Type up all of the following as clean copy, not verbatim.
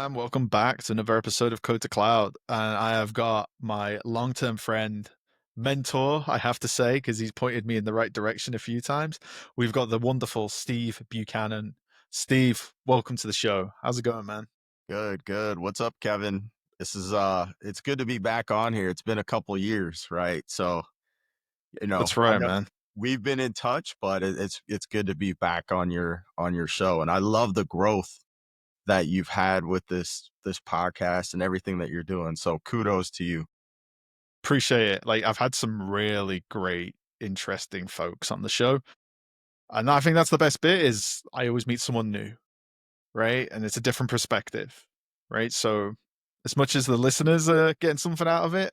Welcome back to another episode of CodeToCloud. And I have got my long-term friend, mentor, I have to say, because he's pointed me in the right direction a few times. We've got the wonderful Steve Buchanan. Steve, welcome to the show. How's it going, man? Good, good. What's up, Kevin? It's good to be back on here. It's been a couple years, right? So, That's I right, know man. we've been in touch, but it's good to be back on your show. And I love the growth that you've had with this podcast and everything that you're doing. So kudos to you. Appreciate it. Like, I've had some really great, interesting folks on the show. And I think that's the best bit is I always meet someone new, right? And it's a different perspective, right? So as much as the listeners are getting something out of it,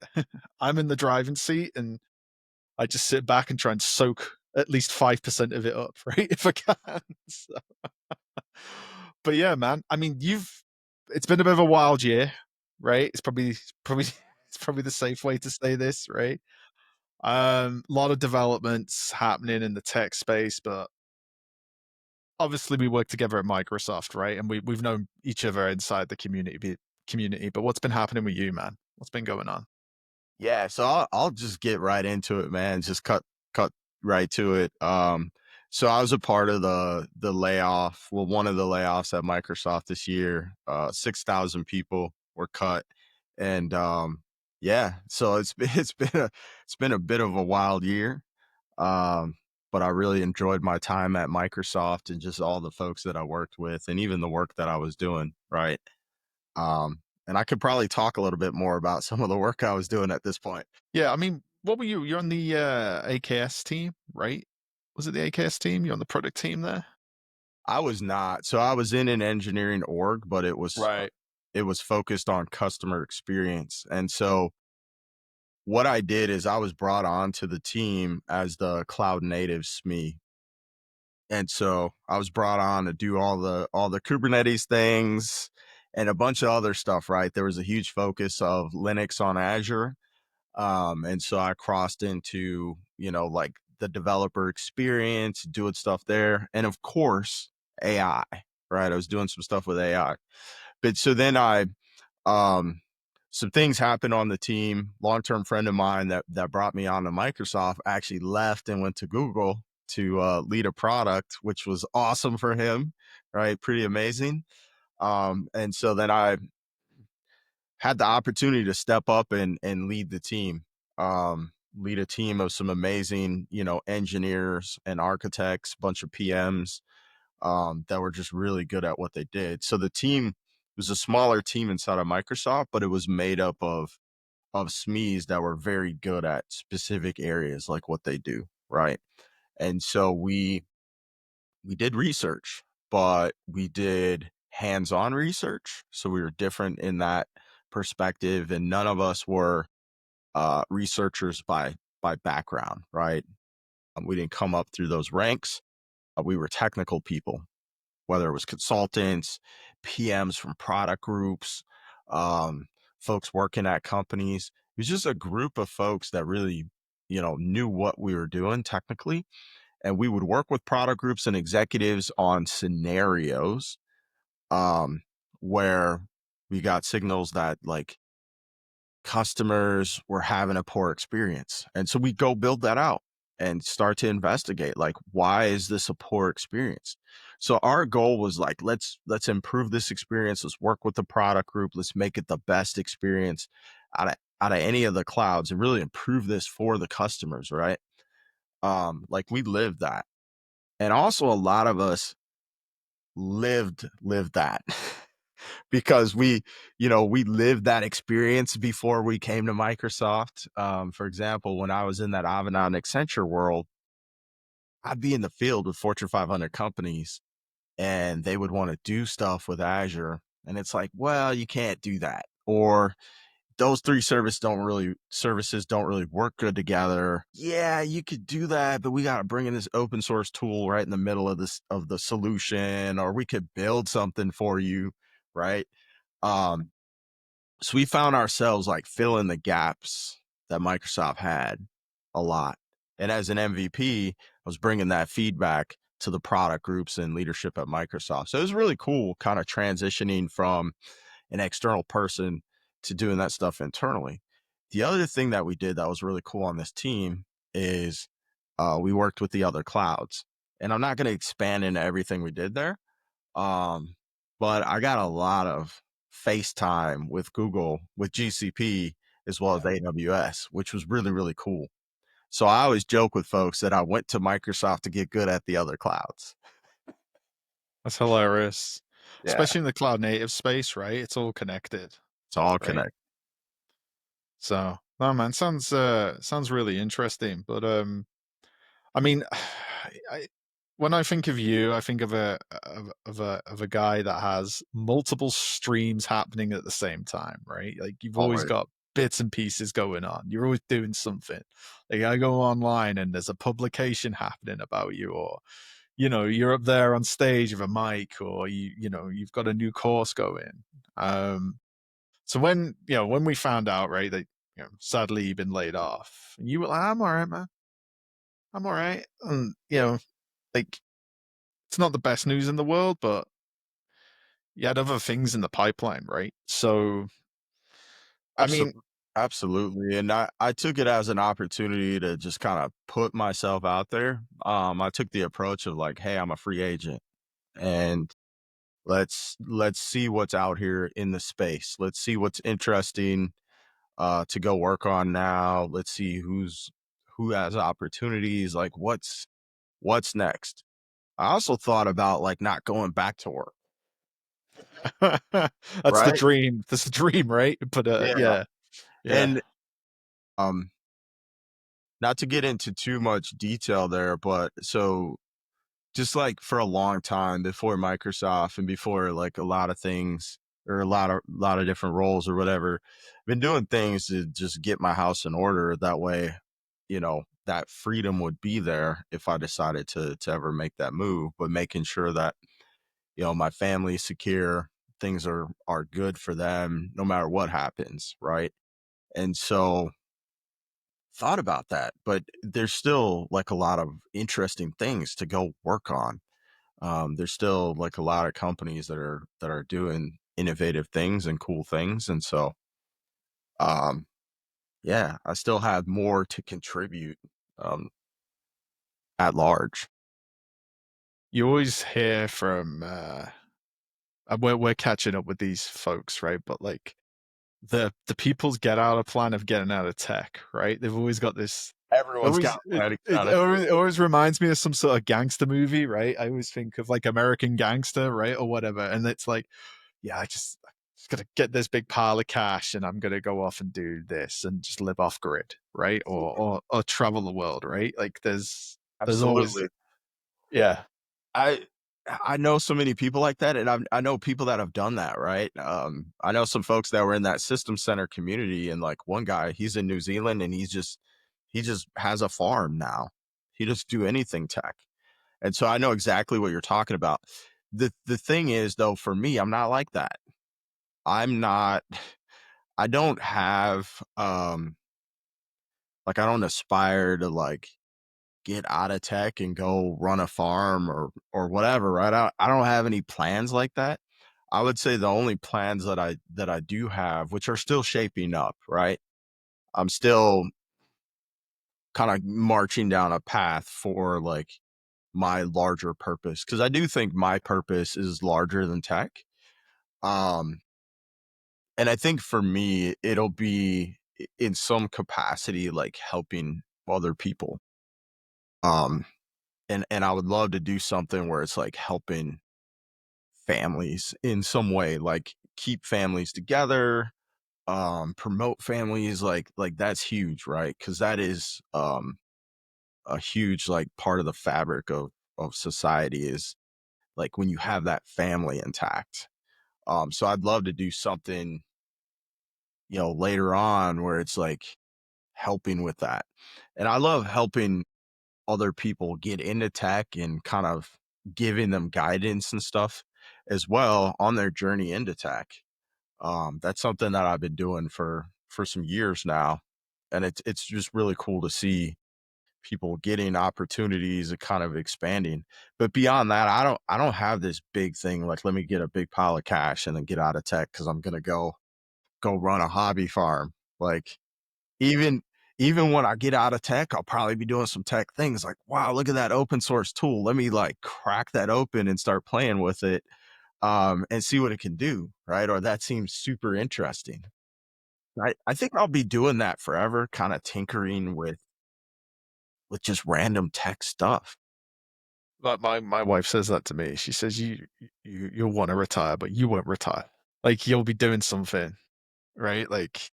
I'm in the driving seat and I just sit back and try and soak at least 5% of it up, right? If I can. So, but yeah, man. I mean, it's been a bit of a wild year, right? It's probably it's probably the safe way to say this, right? A lot of developments happening in the tech space, but obviously we work together at Microsoft, right? And we've known each other inside the community. But what's been happening with you, man? What's been going on? Yeah, so I'll just get right into it, man. Just cut right to it. So I was a part of the layoff, well, one of the layoffs at Microsoft this year. 6,000 people were cut, and yeah, so it's been a bit of a wild year. Um, but I really enjoyed my time at Microsoft and just all the folks that I worked with, and even the work that I was doing. Right. And I could probably talk a little bit more about some of the work I was doing at this point. Yeah, I mean, what were you? You're on the AKS team, right? Was it the AKS team? You're on the product team there? I was not. So I was in an engineering org, but Right. it was focused on customer experience. And so what I did is I was brought on to the team as the cloud native SME. And so I was brought on to do all the Kubernetes things and a bunch of other stuff, right? There was a huge focus of Linux on Azure. And so I crossed into, like the developer experience, doing stuff there. And of course, AI, right? I was doing some stuff with AI. But so then um, some things happened on the team. Long-term friend of mine that brought me on to Microsoft actually left and went to Google to lead a product, which was awesome for him, right? Pretty amazing. And so then I had the opportunity to step up and lead the team, lead a team of some amazing, engineers and architects, bunch of PMs that were just really good at what they did. So the team was a smaller team inside of Microsoft, but it was made up of SMEs that were very good at specific areas like what they do, right? And so we did research, but we did hands-on research. So we were different in that perspective, and none of us were researchers by background, right? We didn't come up through those ranks. We were technical people, whether it was consultants, PMs from product groups, um, folks working at companies. It was just a group of folks that really, knew what we were doing technically, and we would work with product groups and executives on scenarios um, where we got signals that like customers were having a poor experience. And so we go build that out and start to investigate like why is this a poor experience? So our goal was like let's improve this experience. Let's work with the product group. Let's make it the best experience out of any of the clouds and really improve this for the customers, right? Like we lived that. And also a lot of us lived that because we lived that experience before we came to Microsoft. For example, when I was in that Avanade and Accenture world, I'd be in the field with Fortune 500 companies and they would want to do stuff with Azure. And it's like, well, you can't do that. Or those three services don't really work good together. Yeah, you could do that, but we got to bring in this open source tool right in the middle of the solution, or we could build something for you, right? Um, so we found ourselves like filling the gaps that Microsoft had a lot. And as an MVP, I was bringing that feedback to the product groups and leadership at Microsoft. So it was really cool kind of transitioning from an external person to doing that stuff internally. The other thing that we did that was really cool on this team is we worked with the other clouds. And I'm not going to expand into everything we did there. Um, but I got a lot of FaceTime with Google, with GCP, as well as Yeah, AWS, which was really, really cool. So I always joke with folks that I went to Microsoft to get good at the other clouds. that's hilarious. Yeah, Especially in the cloud native space, right? It's all connected, it's all right? connected. So, no man, sounds really interesting. But I mean, I, when I think of you, I think of a guy that has multiple streams happening at the same time, right? Like you've always Always. got bits and pieces going on. You're always doing something. Like I go online and there's a publication happening about you, or you're up there on stage with a mic, or you've got a new course going. Um, so when we found out, right, that sadly you've been laid off, and you were like, I'm all right, man. I'm all right. And like it's not the best news in the world, but you had other things in the pipeline, right? So, I mean, Absolutely. Absolutely. And I took it as an opportunity to just kind of put myself out there. I took the approach of like, hey, I'm a free agent and let's see what's out here in the space. Let's see what's interesting to go work on now. Let's see who has opportunities, like what's next. I also thought about like not going back to work, that's the right? dream. That's the dream, right? But Yeah. yeah, yeah. And um not to get into too much detail there, but so just like for a long time before Microsoft and before like a lot of things or a lot of different roles or whatever, been doing things to just get my house in order. That way, that freedom would be there if I decided to ever make that move, but making sure that, my family's secure, things are good for them no matter what happens, right? And so thought about that, but there's still like a lot of interesting things to go work on. There's still like a lot of companies that are doing innovative things and cool things, and so yeah, I still have more to contribute um, at large. You always hear from we're catching up with these folks, right? But like the people's get out of plan of getting out of tech, right? They've always got this. Everyone's Always got it, plenty it got it. always reminds me of some sort of gangster movie, right? I always think of like American Gangster, right, or whatever, and it's like, yeah, I just gotta get this big pile of cash, and I'm gonna go off and do this, and just live off grid, right, or travel the world, right? Like there's always Absolutely. yeah. I I know so many people like that, and I know people that have done that, right? I know some folks that were in that system center community, and like one guy, he's in New Zealand, and he just has a farm now. He just do anything tech, and so I know exactly what you're talking about. The thing is, though, for me, I'm not like that. I'm not. I don't have like I don't aspire to like get out of tech and go run a farm or whatever, right? I don't have any plans like that. I would say the only plans that I do have, which are still shaping up, right? I'm still kind of marching down a path for like my larger purpose because I do think my purpose is larger than tech. Um, and I think for me, it'll be in some capacity like helping other people. Um, and I would love to do something where it's like helping families in some way, like keep families together, promote families, like that's huge, right? Because that is a huge like part of the fabric of society is like when you have that family intact. So I'd love to do something, later on where it's like helping with that. And I love helping other people get into tech and kind of giving them guidance and stuff as well on their journey into tech. That's something that I've been doing for some years now, and it's just really cool to see people getting opportunities and kind of expanding. But beyond that, I don't have this big thing like let me get a big pile of cash and then get out of tech because I'm gonna go run a hobby farm. Like even even when I get out of tech, I'll probably be doing some tech things like, wow, look at that open source tool. Let me like crack that open and start playing with it and see what it can do, right? Or that seems super interesting. I think I'll be doing that forever, kind of tinkering with just random tech stuff. But my wife says that to me. She says you'll want to retire, but you won't retire. Like you'll be doing something, right? Like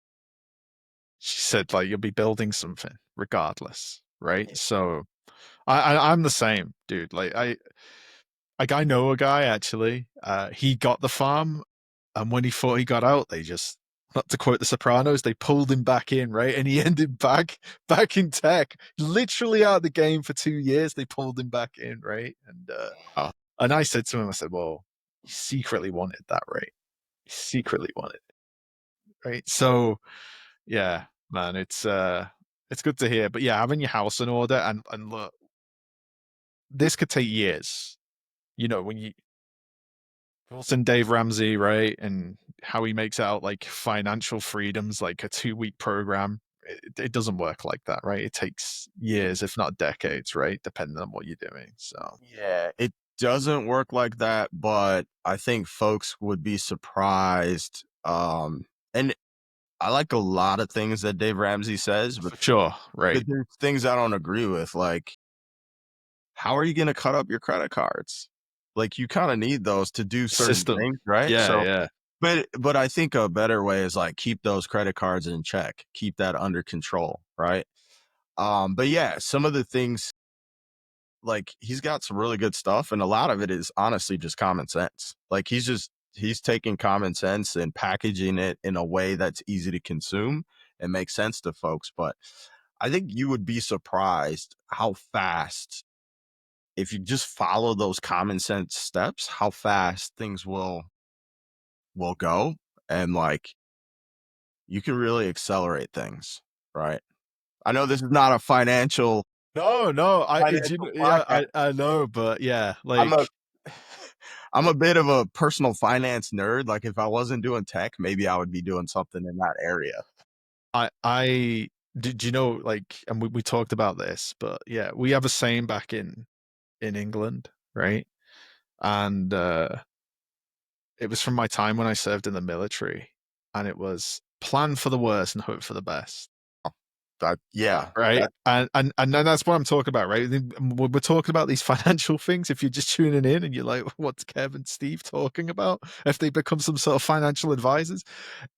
she said, like you'll be building something regardless, right? So I'm the same, dude. I know a guy actually. He got the farm, and when he thought he got out, they just, not to quote The Sopranos, they pulled him back in, right? And he ended back in tech, literally out of the game for 2 years. They pulled him back in, right? Uh, And I said to him, I said, "Well, you secretly wanted that, right? You secretly wanted it, right?" So yeah, man, it's good to hear. But yeah, having your house in order and look, this could take years. You know, when you Wilson Dave Ramsey, right? And how he makes out like financial freedoms like a 2 week program. It doesn't work like that, right? It takes years, if not decades, right? Depending on what you're doing. So yeah, it doesn't work like that, but I think folks would be surprised. And I like a lot of things that Dave Ramsey says, for sure, but right? there's things I don't agree with. Like, how are you going to cut up your credit cards? Like, you kind of need those to do certain System. things, right? Yeah, So, yeah. but I think a better way is like keep those credit cards in check, keep that under control, right? But yeah, some of the things like he's got some really good stuff, and a lot of it is honestly just common sense. Like he's taking common sense and packaging it in a way that's easy to consume and makes sense to folks. But I think you would be surprised how fast, if you just follow those common sense steps, how fast things will go, and like you can really accelerate things, right? I know this is not a No, no, financial yeah, podcast. I know, but yeah, I'm a like I'm a bit of a personal finance nerd. Like if I wasn't doing tech, maybe I would be doing something in that area. I did you know like, and we talked about this, but yeah, we have a saying back in England, right? And it was from my time when I served in the military, and it was plan for the worst and hope for the best, Yeah, right? that And then that's what I'm talking about, right? We're talking about these financial things. If you're just tuning in and you're like, "What's Kev and Steve talking about?" If they become some sort of financial advisors,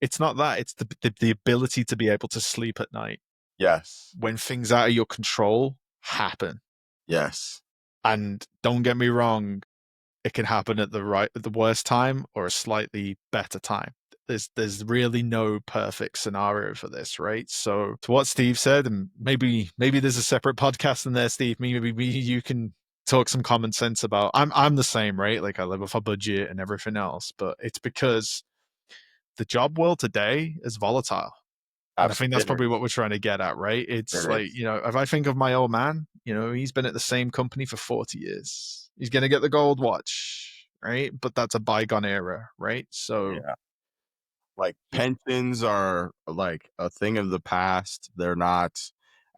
it's not that. It's the ability to be able to sleep at night yes, when things out of your control happen. yes, And don't get me wrong, it can happen at the worst time or a slightly better time. There's really no perfect scenario for this, right? So to what Steve said, and maybe there's a separate podcast in there, Steve. Maybe you can talk some common sense about. I'm the same, right? Like I live off a budget and everything else, but it's because the job world today is volatile. And I think that's absolutely. probably what we're trying to get at, right? It's It like, is. if I think of my old man, he's been at the same company for 40 years. He's going to get the gold watch, right? But that's a bygone era, right? So, Yeah, like y- pensions are like a thing of the past. They're not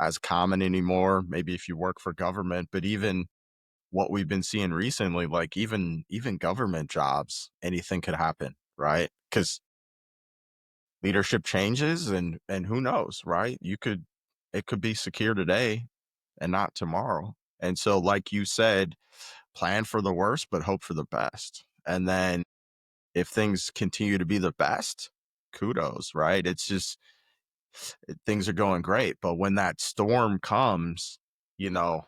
as common anymore. Maybe if you work for government, but even what we've been seeing recently, like even government jobs, anything could happen, right? Because leadership changes and who knows, right? It could be secure today and not tomorrow. And so like you said, plan for the worst but hope for the best. And then if things continue to be the best, kudos, right? It's just things are going great, but when that storm comes, you know,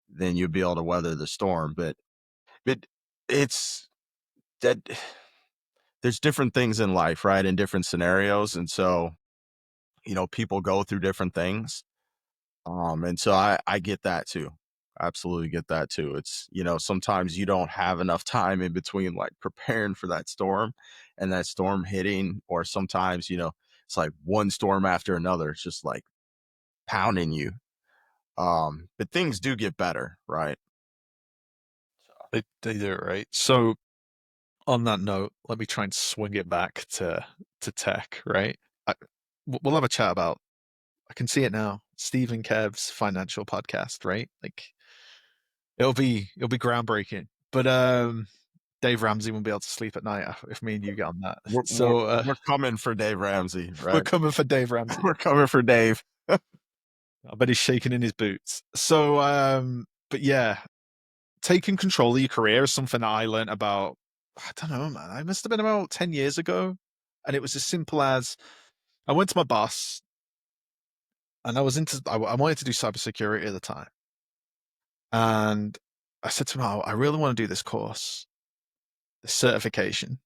then you'll be able to weather the storm. But it's that there's different things in life, right? In different scenarios. And so, people go through different things. And so I get that too. Absolutely get that too. It's, sometimes you don't have enough time in between like preparing for that storm and that storm hitting, or sometimes, it's like one storm after another. It's just like pounding you. But things do get better, right? So, They do it right. So on that note, let me try and swing it back to tech, right? I, we'll have a chat about. I can see it now. Steve and Kev's financial podcast, right? Like it'll be groundbreaking. But Dave Ramsey won't be able to sleep at night if me and you get on that. we're, we're, So we're coming for Dave Ramsey, we're right? coming for Dave Ramsey. We're coming for Dave. I bet he's shaking in his boots. So but yeah, taking control of your career is something that I learned about, I don't know, man. I must have been about 10 years ago. And it was as simple as I went to my boss and I wanted to do cybersecurity at the time. And I said to him, oh, I really want to do this course, this certification.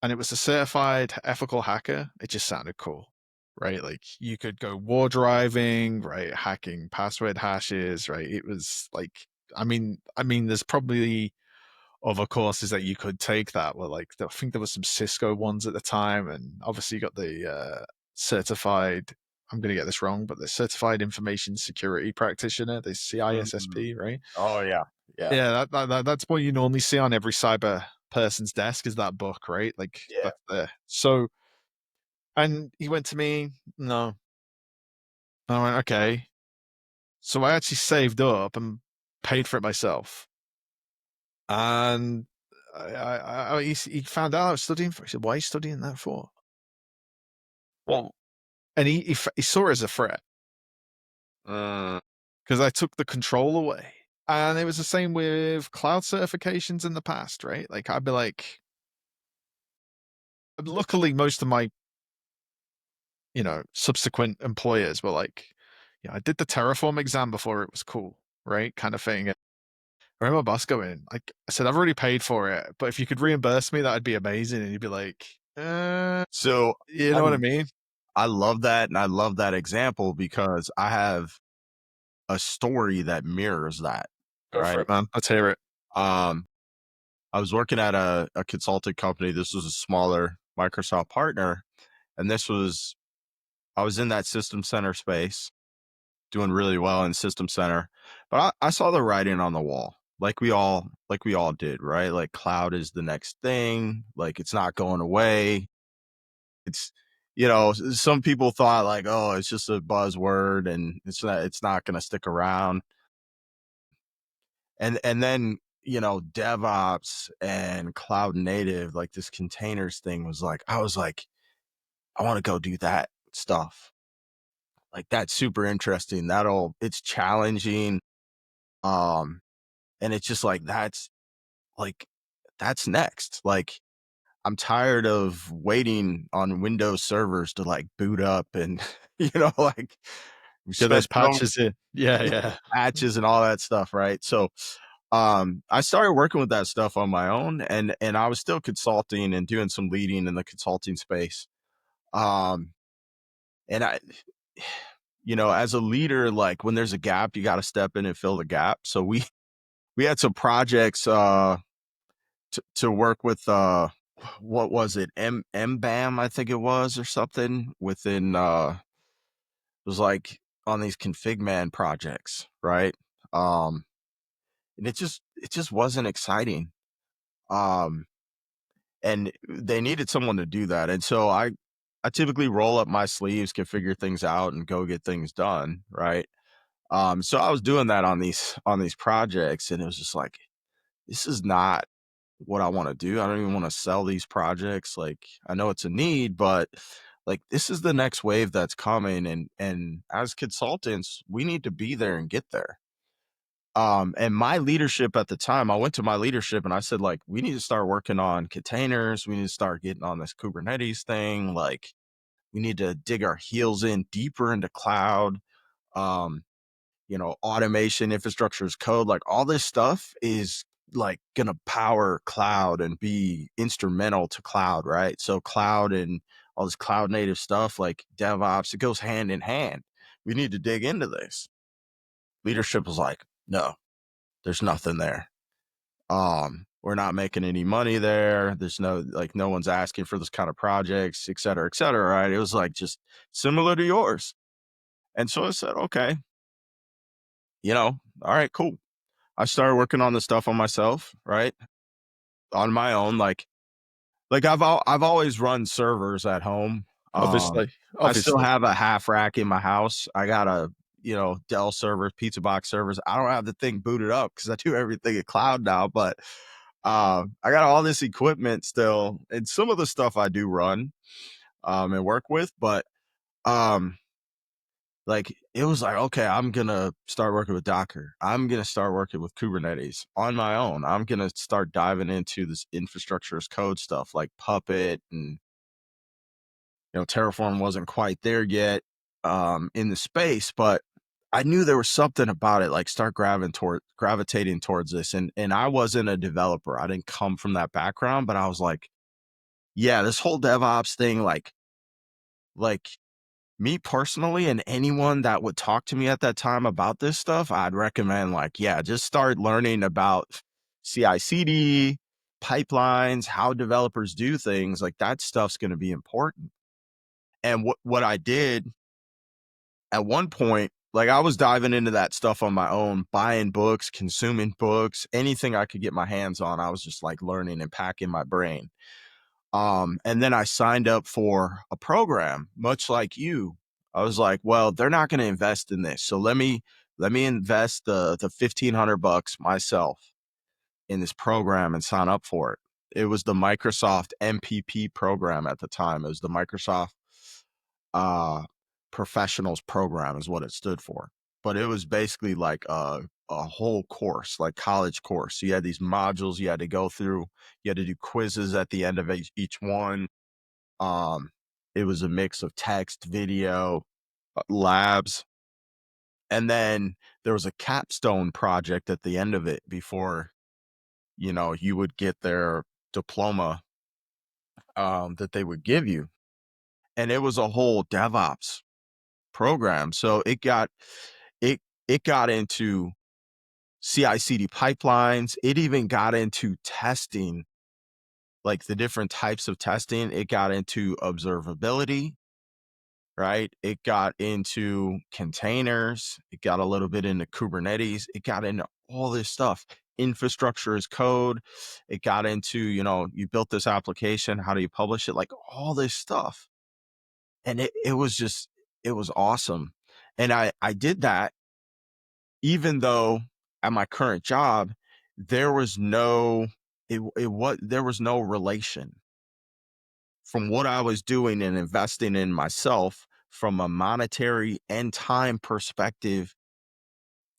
And it was a certified ethical hacker. It just sounded cool, right? Like you could go war driving, right? Hacking password hashes, right? It was like, there's probably other courses that you could take that were like, I think there was some Cisco ones at the time. And obviously you got the certified, I'm going to get this wrong, but the certified information security practitioner, the Mhm. CISSP, right? Oh yeah, yeah, Yeah, that's what you normally see on every cyber person's desk is that book, right? Like yeah. that's there. So, and he went to me, no. And I went, okay. So I actually saved up and paid for it myself. And he found out I was studying for. He said, "Why are you studying that for?" Well, and he saw it as a threat Mm. because I took the control away. And it was the same with cloud certifications in the past, right? Like I'd be like, luckily, most of my subsequent employers were like, yeah, I did the Terraform exam before it was cool, right? Kind of thing. I remember my boss going, like, I said, I've already paid for it, but if you could reimburse me, that'd be amazing. And he'd be like, So you I know what I mean? I love that, and I love that example because I have a story that mirrors that, Go for right? it, man. Let's hear it. Um, I was working at a consulting company. This was a smaller Microsoft partner, and I was in that system center space, doing really well in system center, but I saw the writing on the wall, like we all did, right? Like cloud is the next thing, like it's not going away. It's some people thought like, oh, it's just a buzzword and it's not going to stick around. And then DevOps and cloud native, like this containers thing was like, I was like, I want to go do that stuff. Like that's super interesting. It's challenging. Um, and it's just like that's next. Like I'm tired of waiting on Windows servers to like boot up and like we Get spent those so patches in. Yeah, get yeah. patches and all that stuff, right? So I started working with that stuff on my own, and I was still consulting and doing some leading in the consulting space. Um and I as a leader, like when there's a gap, you got to step in and fill the gap. So we had some projects to work with what was it, mbam, I think it was, or something within it was like on these config man projects, right? um and it just wasn't exciting. um and they needed someone to do that, and so I typically roll up my sleeves, can figure things out, and go get things done, right? So I was doing that on these projects, and it was just like, this is not what I want to do. I don't even want to sell these projects. Like I know it's a need, but like this is the next wave that's coming, and as consultants, we need to be there and get there. And my leadership at the time, I went to my leadership and I said, like, we need to start working on containers. We need to start getting on this Kubernetes thing. Like, we need to dig our heels in deeper into cloud. Um, automation, infrastructure as code, like all this stuff is like gonna power cloud and be instrumental to cloud, right? So cloud and all this cloud native stuff, like DevOps, it goes hand in hand. We need to dig into this. Leadership was like, no, there's nothing there. We're not making any money there. There's no one's asking for this kind of projects, et cetera, right? It was like just similar to yours. And so I said, okay. all right, cool. I started working on the stuff on myself, right? On my own, like I've always run servers at home. Obviously, I still obviously. have a half rack in my house. I got a, Dell server, pizza box servers. I don't have the thing booted up because I do everything in cloud now, but I got all this equipment still, and some of the stuff I do run and work with, but um like it was like, okay, I'm gonna start working with Docker. I'm gonna start working with Kubernetes on my own. I'm gonna start diving into this infrastructure as code stuff like Puppet, and Terraform wasn't quite there yet in the space, but I knew there was something about it, like start gravitating towards this. And I wasn't a developer. I didn't come from that background, but I was like, yeah, this whole DevOps thing, like me personally, and anyone that would talk to me at that time about this stuff, I'd recommend, like, yeah, just start learning about CI/CD, pipelines, how developers do things. Like that stuff's going to be important. And what I did at one point, like I was diving into that stuff on my own, buying books, consuming books, anything I could get my hands on. I was just like learning and packing my brain. And then I signed up for a program, much like you. I was like, well, they're not going to invest in this. So let me invest the 1,500 bucks myself in this program and sign up for it. It was the Microsoft MPP program at the time. It was the Microsoft uh professionals program is what it stood for. But it was basically like a whole course, like college course. So you had these modules you had to go through. You had to do quizzes at the end of each one. um, it was a mix of text, video, labs, and then there was a capstone project at the end of it before, you would get their diploma that they would give you. And it was a whole DevOps program. So it it got into CI/CD pipelines. It even got into testing, like the different types of testing. It got into observability, right? It got into containers. It got a little bit into Kubernetes. It got into all this stuff. Infrastructure as code. It got into, you built this application. How do you publish it? Like all this stuff. And it was just, it was awesome. And I did that even though at my current job, there was no, there was no relation from what I was doing and investing in myself from a monetary and time perspective.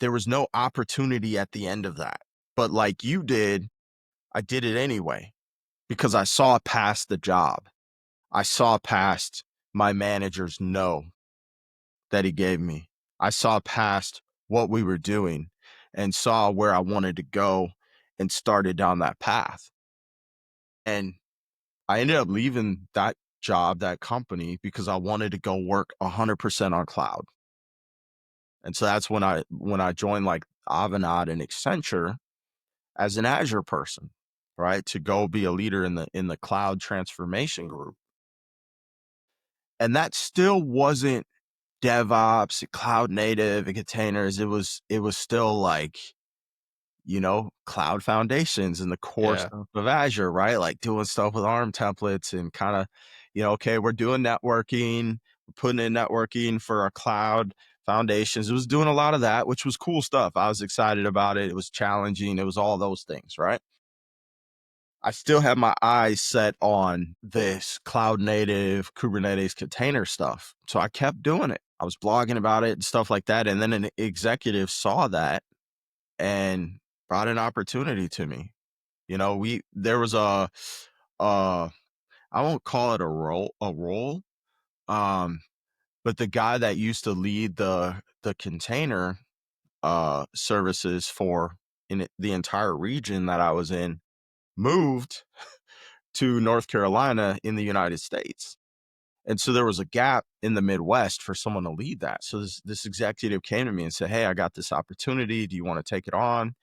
There was no opportunity at the end of that. But like you did, I did it anyway because I saw past the job. I saw past my manager's no that he gave me. I saw past what we were doing and saw where I wanted to go and started down that path. And I ended up leaving that job, that company, because I wanted to go work 100% on cloud. And so that's when I joined like Avanade and Accenture as an Azure person, right? To go be a leader in the cloud transformation group. And that still wasn't DevOps, cloud native, and containers. It was still like, cloud foundations and the core Yeah. stuff of Azure, right? Like doing stuff with ARM templates and kind of, okay, we're doing networking, we're putting in networking for our cloud foundations. It was doing a lot of that, which was cool stuff. I was excited about it. It was challenging. It was all those things, right? I still have my eyes set on this cloud native Kubernetes container stuff. So I kept doing it. I was blogging about it and stuff like that. And then an executive saw that and brought an opportunity to me. There was uh, I won't call it a role. Um, but the guy that used to lead the container services for the entire region that I was in moved to North Carolina in the United States. And so there was a gap in the Midwest for someone to lead that. So this executive came to me and said, "Hey, I got this opportunity. Do you want to take it on?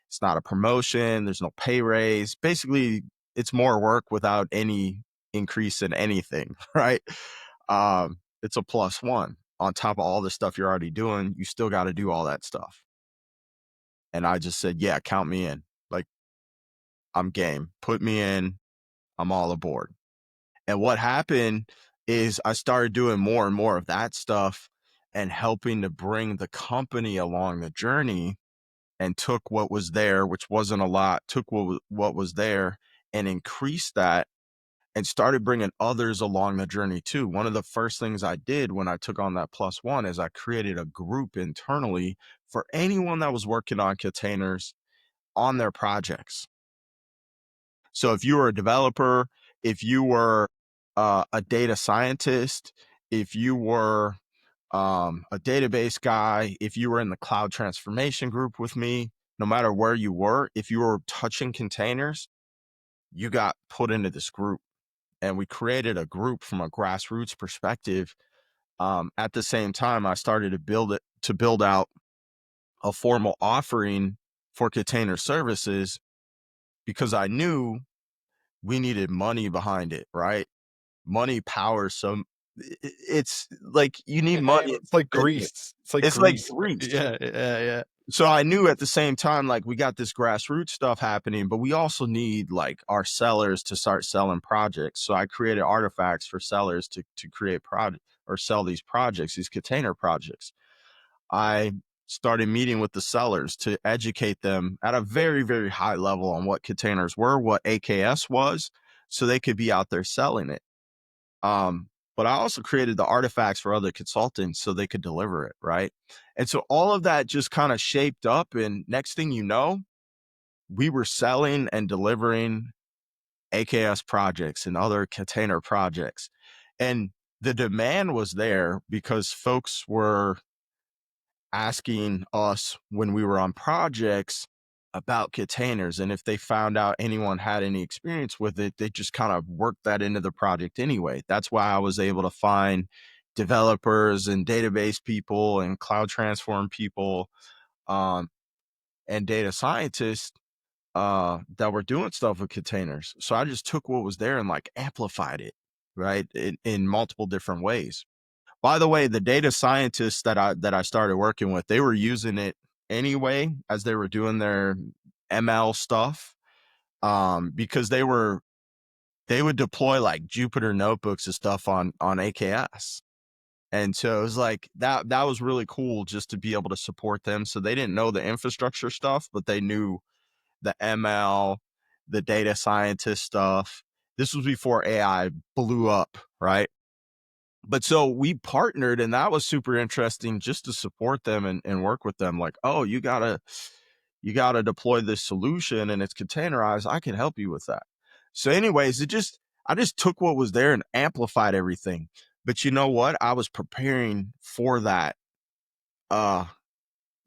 It's not a promotion. There's no pay raise. Basically, it's more work without any increase in anything, right? It's a plus one on top of all the stuff you're already doing. You still got to do all that stuff." And I just said, yeah, count me in. Like, I'm game. Put me in. I'm all aboard. And what happened is I started doing more and more of that stuff and helping to bring the company along the journey, and took what was there, which wasn't a lot, took what was there and increased that, and started bringing others along the journey too. One of the first things I did when I took on that plus one is I created a group internally for anyone that was working on containers on their projects. So if you were a developer, if you were a data scientist, if you were a database guy, if you were in the cloud transformation group with me, no matter where you were, if you were touching containers, you got put into this group. And we created a group from a grassroots perspective. At the same time, I started to build out a formal offering for container services because I knew we needed money behind it, right? Money powers some. It's like you need money It's like in business. grease. It's like It's like grease. grease. Yeah, yeah, yeah. So I knew at the same time, like we got this grassroots stuff happening, but we also need like our sellers to start selling projects. So I created artifacts for sellers to create product or sell these projects, these container projects. I started meeting with the sellers to educate them at a very, very high level on what containers were, what AKS was, so they could be out there selling it. Um, but I also created the artifacts for other consultants so they could deliver it, right? And so all of that just kind of shaped up. And next thing you know, we were selling and delivering AKS projects and other container projects. And the demand was there because folks were asking us when we were on projects about containers. And if they found out anyone had any experience with it, they just kind of worked that into the project anyway. That's why I was able to find developers and database people and cloud transform people, um, and data scientists that were doing stuff with containers. So I just took what was there and like amplified it, right, in multiple different ways. By the way, the data scientists that I started working with, they were using it anyway as they were doing their ML stuff, because they would deploy like Jupyter notebooks and stuff on AKS. And so it was like that was really cool just to be able to support them. So they didn't know the infrastructure stuff, but they knew the ML, the data scientist stuff. This was before AI blew up, right? But so we partnered, and that was super interesting just to support them and work with them. Like, oh, you gotta deploy this solution and it's containerized. I can help you with that. So, anyways, I just took what was there and amplified everything. But you know what? I was preparing for that uh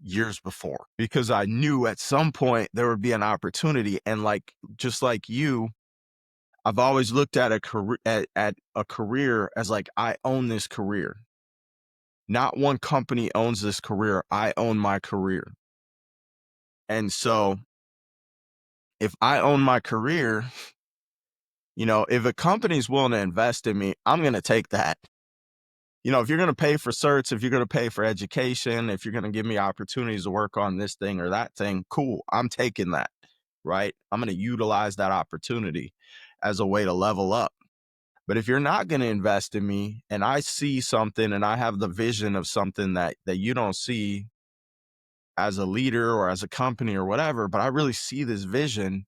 years before because I knew at some point there would be an opportunity. And like just like you, I've always looked at at a career as like I own this career. Not one company owns this career. I own my career. And so if I own my career, if a company's willing to invest in me, I'm going to take that. If you're going to pay for certs, if you're going to pay for education, if you're going to give me opportunities to work on this thing or that thing, cool. I'm taking that, right? I'm going to utilize that opportunity as a way to level up. But if you're not going to invest in me and I see something and I have the vision of something that you don't see as a leader or as a company or whatever, but I really see this vision,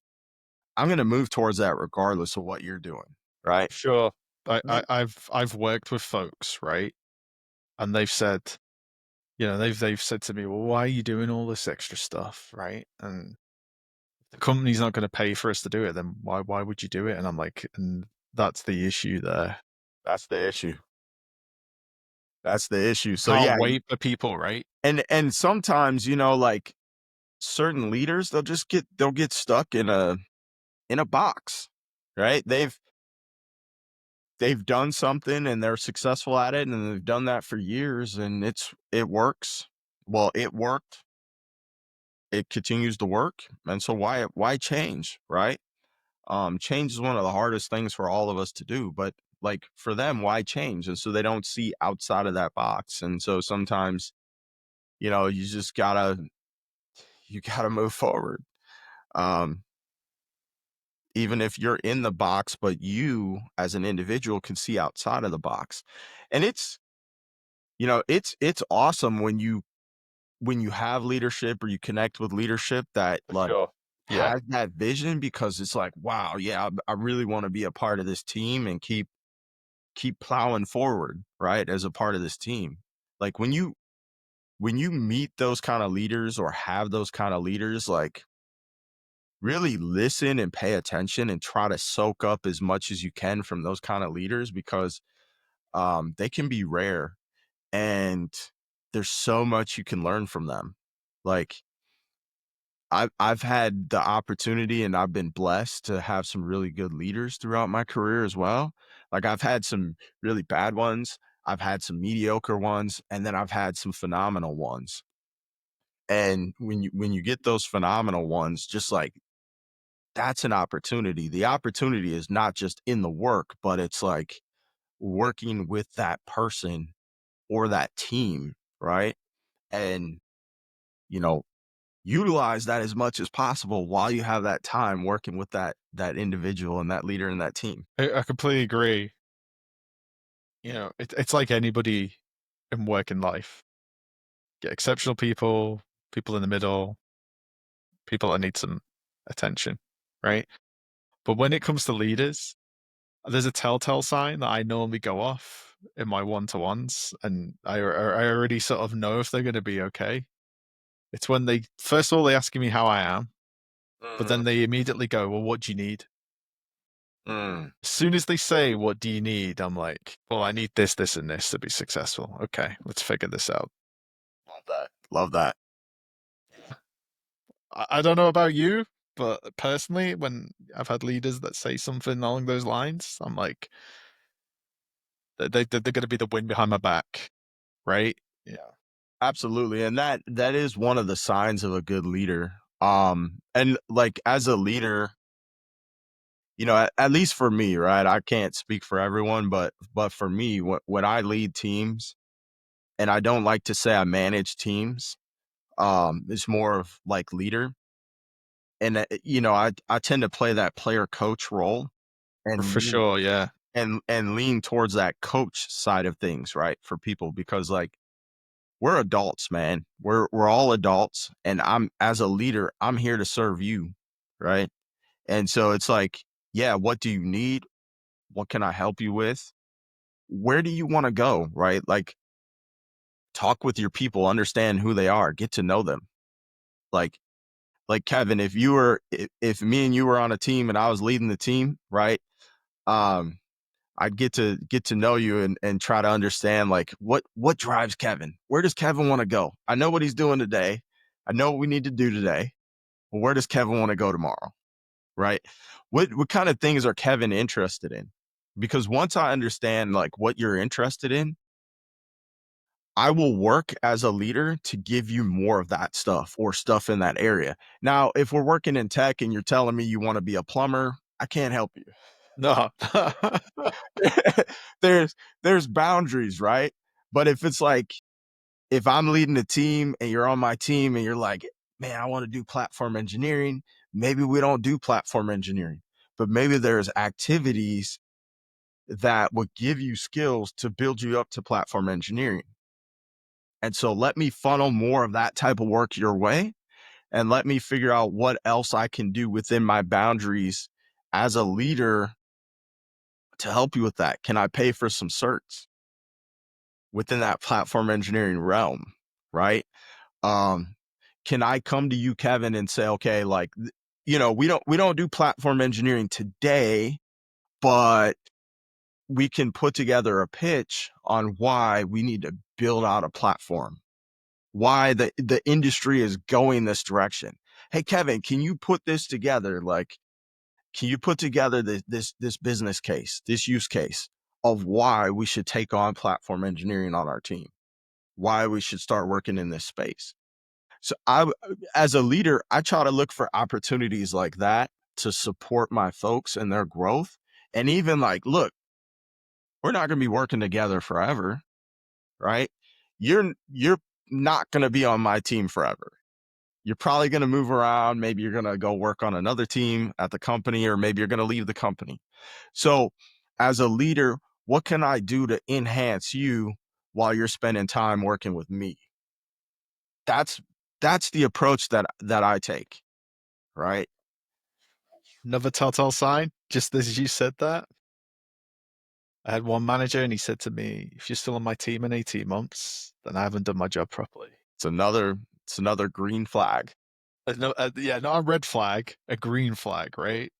I'm going to move towards that regardless of what you're doing. Right. Sure. Mhm. I've worked with folks, right? And they've said, they've said to me, "Well, why are you doing all this extra stuff?" Right? And the company's not going to pay for us to do it, then why would you do it? And I'm like, and that's the issue there. That's the issue. That's the issue. So Can't yeah, wait for people, right? and sometimes, like certain leaders, they'll get stuck in a box, right? They've done something and they're successful at it and they've done that for years and it works. Well, it worked. It continues to work. And so why change, right? Change is one of the hardest things for all of us to do, but like for them, why change? And so they don't see outside of that box. And so sometimes, you just gotta you got to move forward. Um, Even if you're in the box, but you as an individual can see outside of the box. And it's awesome when you have leadership or you connect with leadership that For like sure. Yeah. has that vision, because it's like, wow, yeah, I really want to be a part of this team and keep plowing forward, right? As a part of this team. Like when you meet those kind of leaders or have those kind of leaders, like really listen and pay attention and try to soak up as much as you can from those kind of leaders, because they can be rare, and there's so much you can learn from them. Like I've had the opportunity and I've been blessed to have some really good leaders throughout my career as well. Like I've had some really bad ones, I've had some mediocre ones, and then I've had some phenomenal ones. And when you get those phenomenal ones, just like that's an opportunity. The opportunity is not just in the work, but it's like working with that person or that team, right? And, you know, utilize that as much as possible while you have that time working with that individual and that leader and that team. I completely agree. It's like anybody in working life. Get exceptional people, people in the middle, people that need some attention, right? But when it comes to leaders, there's a telltale sign that I normally go off in my one-to-ones, and I already sort of know if they're going to be okay. It's when they first of all they asking me how I am, but Mhm. then they immediately go, "Well, what do you need?" Mm. As soon as they say, "What do you need?" I'm like, "Well, I need this, this, and this to be successful." Okay, let's figure this out. Love that. Love that. I don't know about you, but personally, when I've had leaders that say something along those lines, I'm like, they're going to be the wind behind my back, right? Yeah, Absolutely. And that is one of the signs of a good leader. And like as a leader, at least for me, right? I can't speak for everyone, but for me, when I lead teams, and I don't like to say I manage teams, it's more of like leader. And I tend to play that player coach role and for lean sure. Yeah, and lean towards that coach side of things, right? For people, because like we're adults, man. We're all adults, and I'm as a leader, I'm here to serve you, right? And so it's like, yeah, what do you need? What can I help you with? Where do you want to go, right? Like talk with your people, understand who they are, get to know them. Like Kevin, if me and you were on a team and I was leading the team, right? Um, I'd get to know you and try to understand like what drives Kevin. Where does Kevin want to go? I know what he's doing today. I know what we need to do today. But where does Kevin want to go tomorrow? Right? What kind of things are Kevin interested in? Because once I understand like what you're interested in, I will work as a leader to give you more of that stuff or stuff in that area. Now, if we're working in tech and you're telling me you want to be a plumber, I can't help you. no, there's there's boundaries, right? But if it's like if I'm leading a team and you're on my team and you're like, man, I want to do platform engineering, maybe we don't do platform engineering, but maybe there's activities that would give you skills to build you up to platform engineering. And so let me funnel more of that type of work your way, and let me figure out what else I can do within my boundaries as a leader to help you with that. Can I pay for some certs within that platform engineering realm? Right. Um, can I come to you, Kevin, and say, okay, like, we don't do platform engineering today, but we can put together a pitch on why we need to build out a platform, why the industry is going this direction. Hey, Kevin, can you put this together? Like, can you put together this business case, this use case of why we should take on platform engineering on our team, why we should start working in this space? So as a leader, I try to look for opportunities like that to support my folks and their growth. And even like, look, we're not going to be working together forever, right? You're not going to be on my team forever. you're probably going to move around. Maybe you're going to go work on another team at the company, or maybe you're going to leave the company. So, as a leader, what can I do to enhance you while you're spending time working with me? That's that's the approach that I take, right? Another telltale sign, just as you said that. I had one manager and he said to me, if you're still on my team in 18 months, then I haven't done my job properly. It's another green flag. No, yeah, not a red flag, a green flag, right?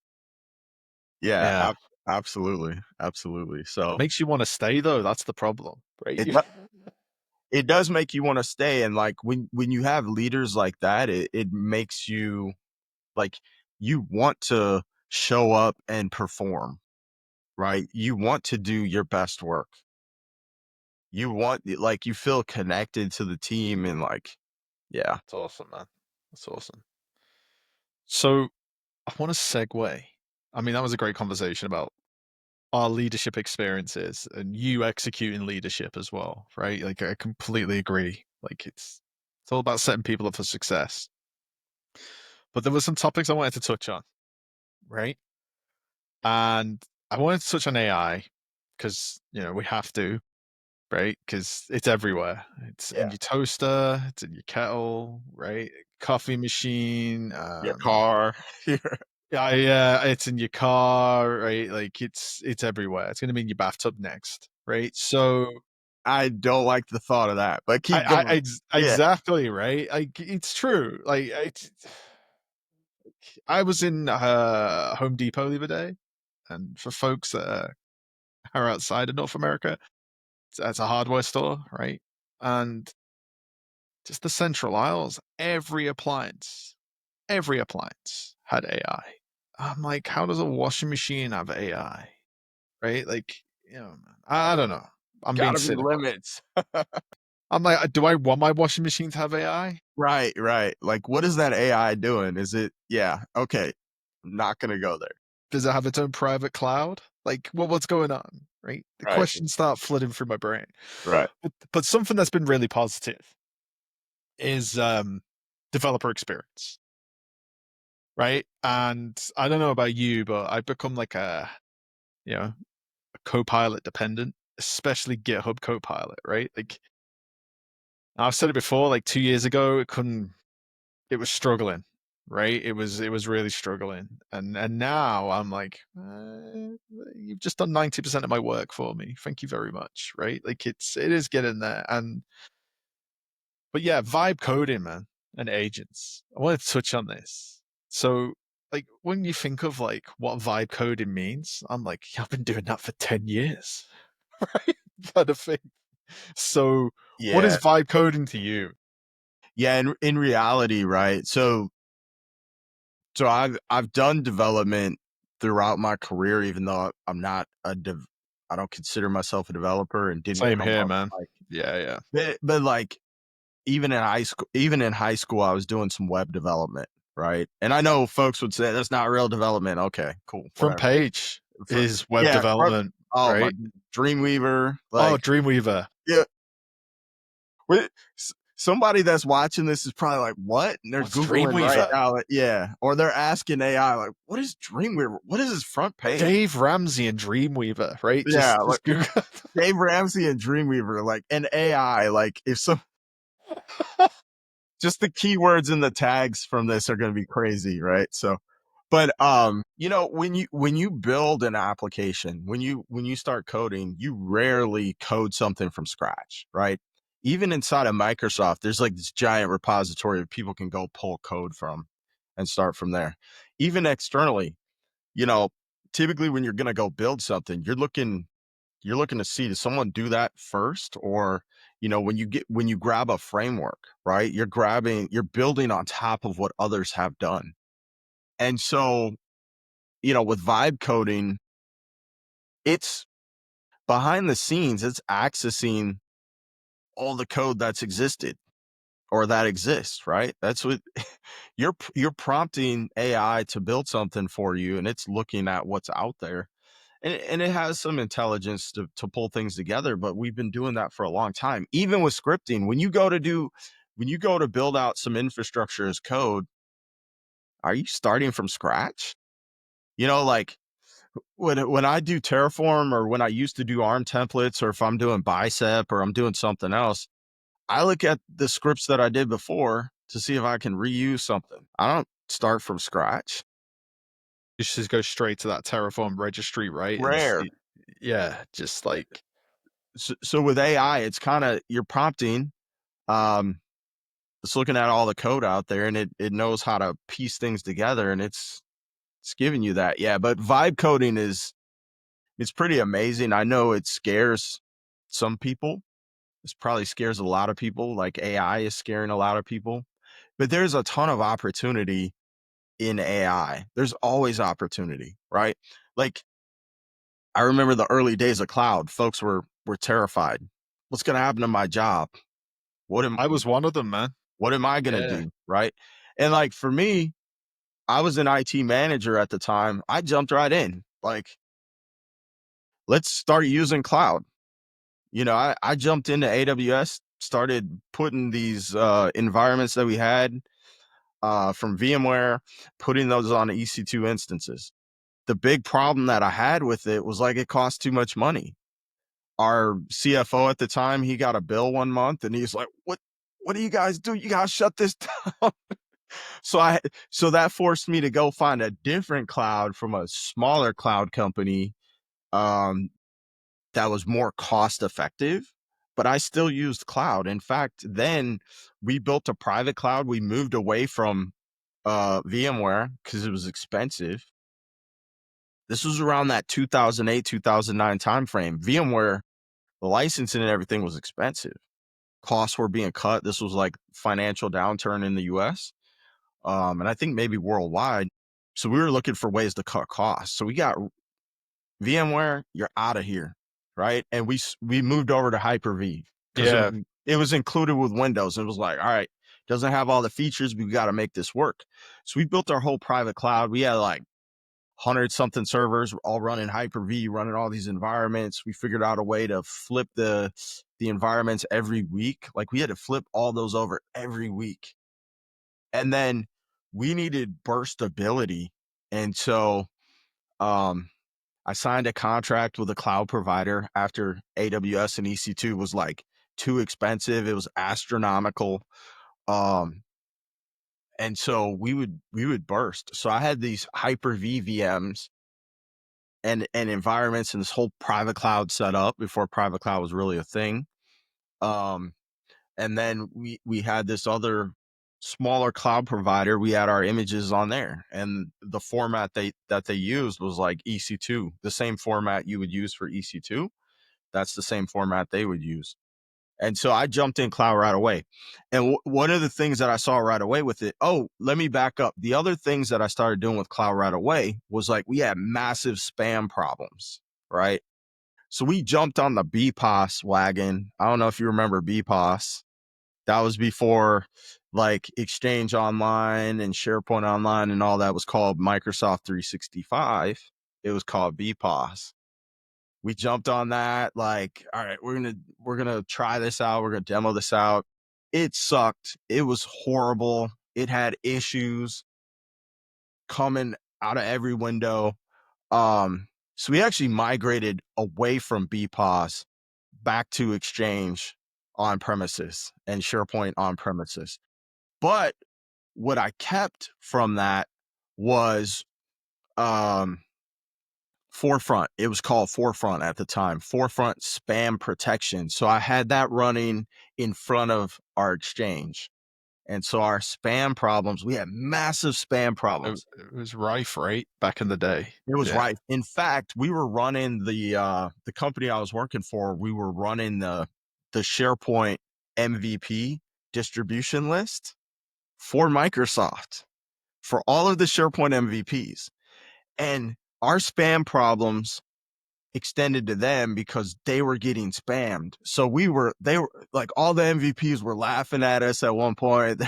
Yeah, Yeah. absolutely, absolutely. So Makes you want to stay though. That's the problem, right? it it does make you want to stay, and like when you have leaders like that, it makes you like you want to show up and perform, right? You want to do your best work. You want like you feel connected to the team and like yeah. That's awesome, man. That's awesome. So I want to segue. I mean, that was a great conversation about our leadership experiences and you executing leadership as well, right? Like I completely agree. Like it's all about setting people up for success. But there were some topics I wanted to touch on, right? And I wanted to touch on AI because we have to, right? Because it's everywhere. It's in Yeah. your toaster, it's in your kettle, right? Coffee machine. Your car. Yeah, it's in your car, right? Like it's everywhere. It's gonna be in your bathtub next, right? So I don't like the thought of that, but keep going. Yeah. exactly right. Like it's true. Like I was in Home Depot the other day, and for folks that are outside of North America, it's a hardware store, right? And just the central aisles, every appliance had AI. I'm like, how does a washing machine have AI? Right? Like, man, I don't know. I'm being Gotta be cynical. limits. I'm like, do I want my washing machine to have AI? Right, right. Like, what is that AI doing? Is it yeah, okay. I'm not gonna go there. Does it have its own private cloud? Like, what's going on? Right? The Right, questions start flooding through my brain. right. But something that's been really positive is developer experience, right? And I don't know about you, but I've become like a Copilot dependent, especially GitHub Copilot, right? Like I've said it before, like 2 years ago, it was struggling, right? It was really struggling, and now I'm like, you've just done 90% of my work for me. Thank you very much, right? Like it is getting there, and but yeah, vibe coding, man, and agents. I want to touch on this. So, like, when you think of like what vibe coding means, I'm like, yeah, I've been doing that for 10 years, right? Kind of thing. So, what is Yeah. vibe coding to you? Yeah, in reality, right? So I've done development throughout my career, even though I don't consider myself a developer and didn't Same come here, up man. like Yeah, yeah. but like even in high school, I was doing some web development, right? And I know folks would say that's not real development. Okay, cool, Front whatever. page For, is web yeah, development, oh my right? Dreamweaver, Oh, like Dreamweaver. yeah, somebody that's watching this is probably like, "What?" And they're What's googling right Dreamweaver? now, like, yeah, or they're asking AI, like, "What is Dreamweaver? What is his front page?" Dave Ramsey and Dreamweaver, right? Yeah, like Just Google. Dave Ramsey and Dreamweaver, like an AI, like if some just the keywords and the tags from this are going to be crazy, right? So, but when you build an application, when you start coding, you rarely code something from scratch, right? Even inside of Microsoft, there's like this giant repository that people can go pull code from and start from there. Even externally, you know, typically when you're going to go build something, you're looking to see, does someone do that first? Or, when you grab a framework, right? You're building on top of what others have done. And so, with vibe coding, it's behind the scenes, it's accessing all the code that's existed or that exists, right? That's what you're prompting AI to build something for you, and it's looking at what's out there. And it has some intelligence to pull things together, but we've been doing that for a long time. Even with scripting, when you go to do when you go to build out some infrastructure as code, are you starting from scratch? You know, like when I do Terraform or when I used to do ARM templates, or if I'm doing Bicep or I'm doing something else, I look at the scripts that I did before to see if I can reuse something. I don't start from scratch. You should just go straight to that Terraform registry, right? And Rare. see, yeah, just like So with AI, it's kind of you're prompting, um, it's looking at all the code out there, and it knows how to piece things together, and it's giving you that. Yeah, but vibe coding is it's pretty amazing. I know it scares some people. This probably scares a lot of people. Like AI is scaring a lot of people, but there's a ton of opportunity in AI. There's always opportunity, right? Like I remember the early days of cloud. Folks were terrified. What's going to happen to my job? What am I was one of them, man. what am I going to Yeah. do, right? And like for me, I was an IT manager at the time. I jumped right in. Like, let's start using cloud. I jumped into AWS, started putting these environments that we had from VMware, putting those on EC2 instances. The big problem that I had with it was like it cost too much money. Our CFO at the time, he got a bill one month and he's like, what do you guys do? You guys shut this down. So that forced me to go find a different cloud from a smaller cloud company um, that was more cost effective, but I still used cloud. In fact, then we built a private cloud. We moved away from VMware because it was expensive. This was around that 2008, 2009 timeframe. VMware, the licensing and everything was expensive. Costs were being cut. This was like financial downturn in the US, and I think maybe worldwide. So we were looking for ways to cut costs. So we got VMware, you're out of here, right? And we moved over to Hyper-V because Yeah. it was included with Windows. It was like, all right, doesn't have all the features, but we got to make this work. So we built our whole private cloud. We had like 100 something servers all running Hyper-V, running all these environments. We figured out a way to flip the environments every week. Like we had to flip all those over every week. And then we needed burstability. And so um I signed a contract with a cloud provider after AWS and EC2 was like too expensive. It was astronomical. Um, and so we would burst. So I had these Hyper-V VMs and environments and this whole private cloud set up before private cloud was really a thing. Um, and then we had this other smaller cloud provider. We had our images on there, and the format that they used was like EC2, the same format you would use for EC2. That's the same format they would use. And so I jumped in cloud right away. And one of the things that I saw right away with it, oh, let me back up. The other things that I started doing with cloud right away was like we had massive spam problems, right? So we jumped on the BPOS wagon. I don't know if you remember BPOS. That was before like Exchange Online and SharePoint Online and all that was called Microsoft 365. It was called BPOS. We jumped on that, like, all right, we're gonna try this out, we're gonna demo this out. It sucked. It was horrible. It had issues coming out of every window. So we actually migrated away from BPOS back to Exchange on premises and SharePoint on premises. But what I kept from that was um Forefront. It was called Forefront at the time, Forefront Spam Protection. So I had that running in front of our Exchange. And so our spam problems, we had massive spam It, problems. it was rife, right? Back in the day. It was Yeah. right. In fact, we were running the company I was working for, we were running the SharePoint MVP distribution list for Microsoft for all of the SharePoint MVPs. And our spam problems extended to them because they were getting spammed. So they were like, all the MVPs were laughing at us at one point.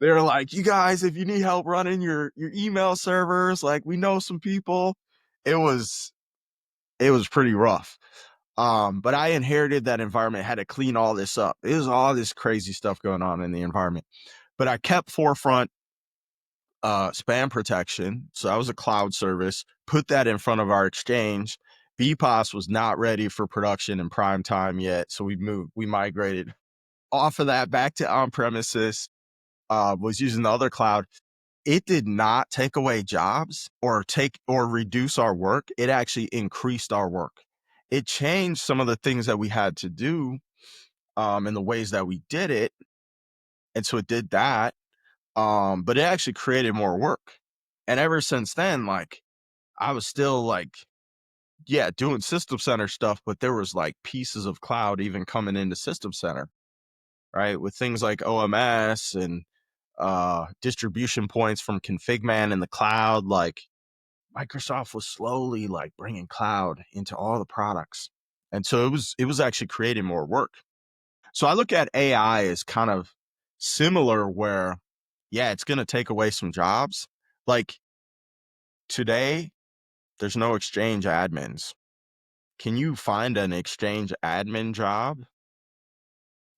They're like, you guys, if you need help running your email servers, like we know some people. It was it was pretty rough. But I inherited that environment, had to clean all this up. It was all this crazy stuff going on in the environment. But I kept forefront spam protection. So that was a cloud service, put that in front of our exchange. BPOS was not ready for production in prime time yet. So we migrated off of that back to on premises, was using the other cloud. It did not take away jobs or reduce our work. It actually increased our work. It changed some of the things that we had to do, and the ways that we did it. And so it did that. But it actually created more work. And ever since then, like I was still like, yeah, doing system center stuff, but there was like pieces of cloud even coming into system center, right? With things like OMS and distribution points from config man in the cloud. Like Microsoft was slowly like bringing cloud into all the products. And so it was actually creating more work. So I look at AI as kind of similar where, yeah, it's going to take away some jobs. Like today, there's no exchange admins. Can you find an exchange admin job?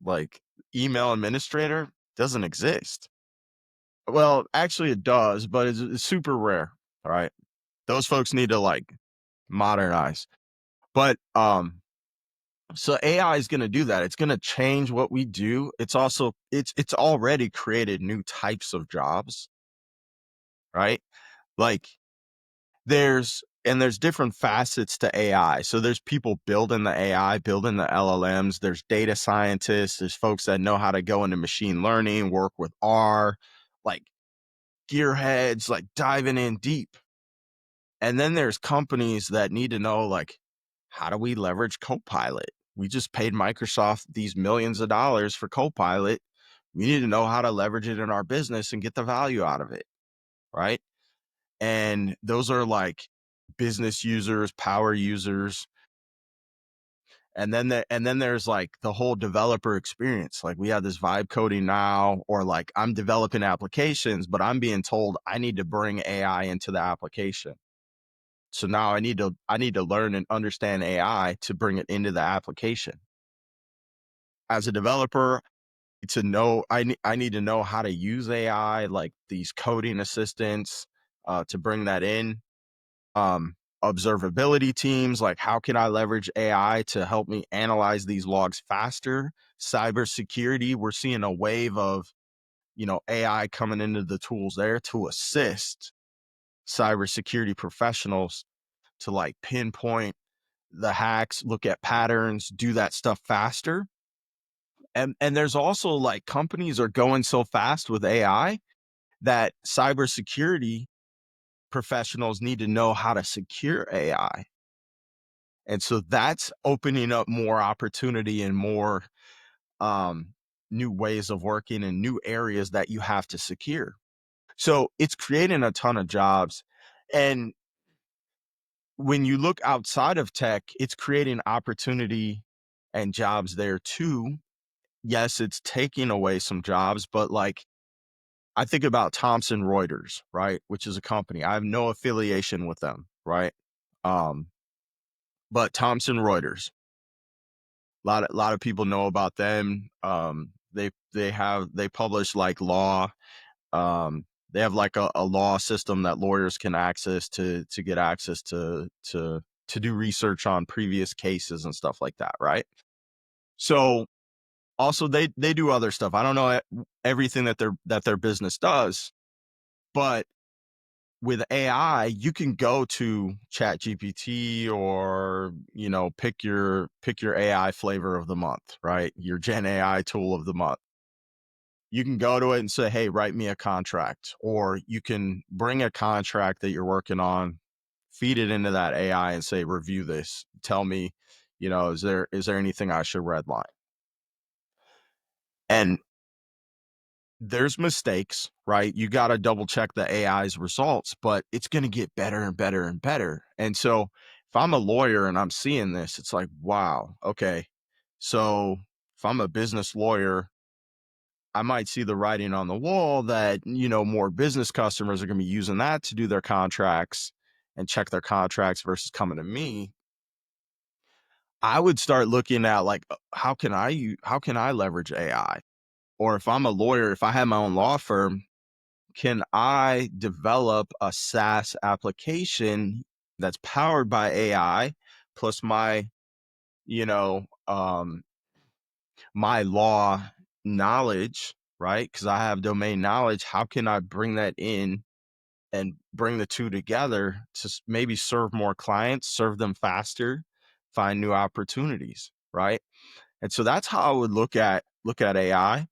Like email administrator doesn't exist. Well, actually it does, but it's super rare. All right. Those folks need to like modernize. But so AI is going to do that. It's going to change what we do. It's already created new types of jobs, right? Like there's different facets to AI. So there's people building the AI, building the LLMs, there's data scientists, there's folks that know how to go into machine learning, work with R, like gearheads, like diving in deep. And then there's companies that need to know, like, how do we leverage Copilot? We just paid Microsoft these millions of dollars for Copilot. We need to know how to leverage it in our business and get the value out of it, right? And those are like business users, power users. And then there's like the whole developer experience. Like we have this vibe coding now, or like I'm developing applications, but I'm being told I need to bring AI into the application. So now I need to learn and understand AI to bring it into the application. As a developer, to know I need to know how to use AI, like these coding assistants, to bring that in. Observability teams, like how can I leverage AI to help me analyze these logs faster? Cybersecurity, we're seeing a wave of, AI coming into the tools there to assist cybersecurity professionals to like pinpoint the hacks, look at patterns, do that stuff faster. And there's also like companies are going so fast with AI that cybersecurity professionals need to know how to secure AI. And so that's opening up more opportunity and more new ways of working and new areas that you have to secure. So it's creating a ton of jobs. And when you look outside of tech, it's creating opportunity and jobs there too. Yes, it's taking away some jobs, but like I think about Thomson Reuters, right? Which is a company. I have no affiliation with them, right? Um, but Thomson Reuters, a lot of people know about them. They publish like law. They have like a law system that lawyers can access to get access to do research on previous cases and stuff like that, right? So also they do other stuff. I don't know everything that their business does, but with AI, you can go to Chat GPT or, pick your AI flavor of the month, right? Your Gen AI tool of the month. You can go to it and say, hey, write me a contract. Or you can bring a contract that you're working on, feed it into that AI and say, review this. Tell me, is there anything I should redline? And there's mistakes, right? You got to double check the AI's results, but it's going to get better and better and better. And so if I'm a lawyer and I'm seeing this, it's like, wow, okay. So if I'm a business lawyer, I might see the writing on the wall that, more business customers are going to be using that to do their contracts and check their contracts versus coming to me. I would start looking at like, how can I leverage AI? Or if I'm a lawyer, if I had my own law firm, can I develop a SaaS application that's powered by AI plus my, you know, my law knowledge, right? Because I have domain knowledge. How can I bring that in and bring the two together to maybe serve more clients, serve them faster, find new opportunities, right? And so that's how I would look at AI.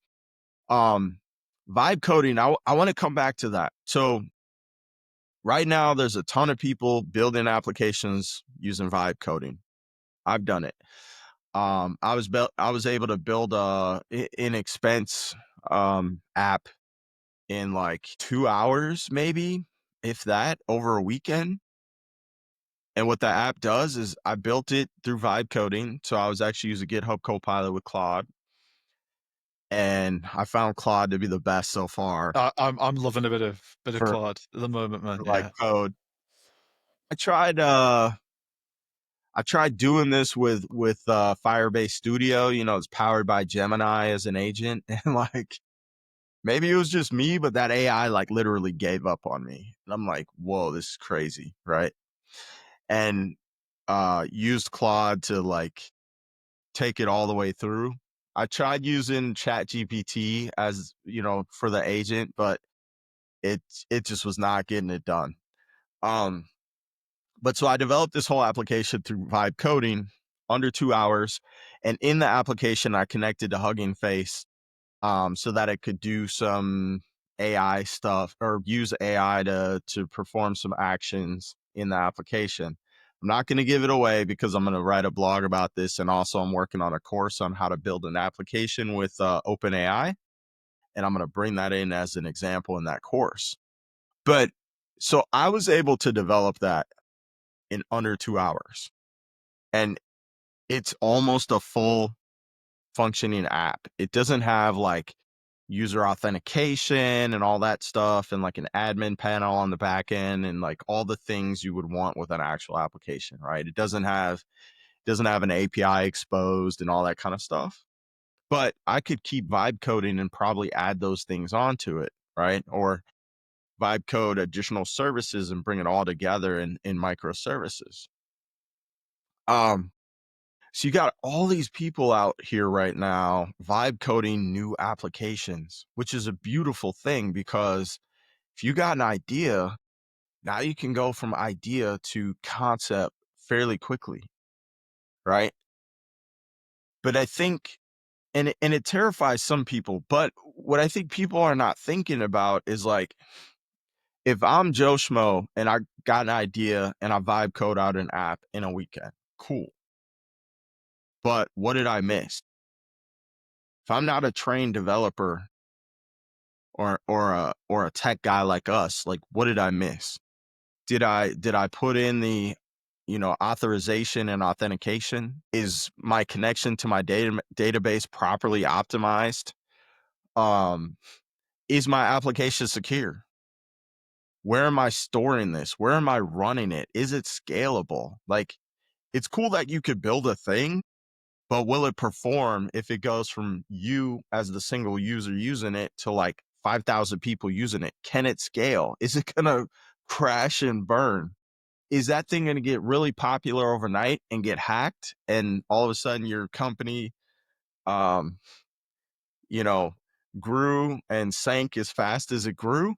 Um, Vibe coding, I want to come back to that. So right now, there's a ton of people building applications using vibe coding. I've done it. I was able to build a inexpense app in like 2 hours, maybe if that, over a weekend. And what the app does is I built it through vibe coding. So I was actually using GitHub Copilot with Claude, and I found Claude to be the best so far I'm loving a bit of for, Claude at the moment, man. like Yeah. code. I tried uh I tried doing this with Firebase Studio, it's powered by Gemini as an agent, and, like, maybe it was just me, but that AI, like, literally gave up on me, and I'm like, "Whoa, this is crazy," right? And, used Claude to, like, take it all the way through. I tried using ChatGPT as, for the agent, but it it just was not getting it done. Um But so I developed this whole application through vibe coding under 2 hours. And in the application, I connected to Hugging Face so that it could do some AI stuff or use AI to perform some actions in the application. I'm not going to give it away because I'm going to write a blog about this. And also, I'm working on a course on how to build an application with OpenAI. And I'm going to bring that in as an example in that course. But so I was able to develop that in under 2 hours. And it's almost a full functioning app. It doesn't have like user authentication and all that stuff and like an admin panel on the back end and like all the things you would want with an actual application, right? It doesn't have an API exposed and all that kind of stuff. But I could keep vibe coding and probably add those things onto it, right? Or vibe code additional services and bring it all together in microservices. Um, So you got all these people out here right now vibe coding new applications, which is a beautiful thing because if you got an idea, now you can go from idea to concept fairly quickly, right? But I think and it terrifies some people, but what I think people are not thinking about is like if I'm Joe Schmo and I got an idea and I vibe code out an app in a weekend, cool. But what did I miss? If I'm not a trained developer or a tech guy like us, like what did I miss? Did I put in the authorization and authentication? Is my connection to my database properly optimized? Um, is my application secure? Where am I storing this? Where am I running it? Is it scalable? Like it's cool that you could build a thing, but will it perform if it goes from you as the single user using it to like 5,000 people using it? Can it scale? Is it going to crash and burn? Is that thing going to get really popular overnight and get hacked? And all of a sudden your company, um, you know, grew and sank as fast as it grew?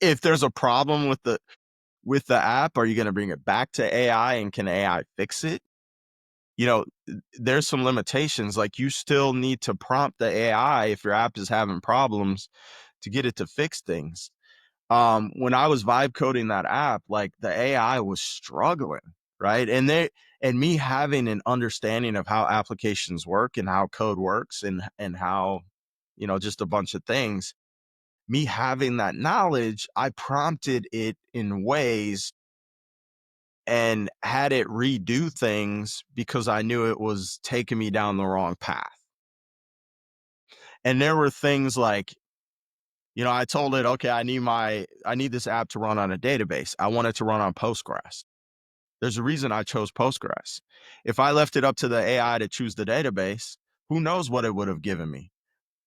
If there's a problem with the app, are you going to bring it back to AI and can AI fix it? There's some limitations. Like you still need to prompt the AI if your app is having problems to get it to fix things. When I was vibe coding that app, like the AI was struggling, right? And me having an understanding of how applications work and how code works and how, just a bunch of things, me having that knowledge, I prompted it in ways and had it redo things because I knew it was taking me down the wrong path. And there were things like, I told it, okay, I need this app to run on a database. I want it to run on Postgres. There's a reason I chose Postgres. If I left it up to the AI to choose the database, who knows what it would have given me?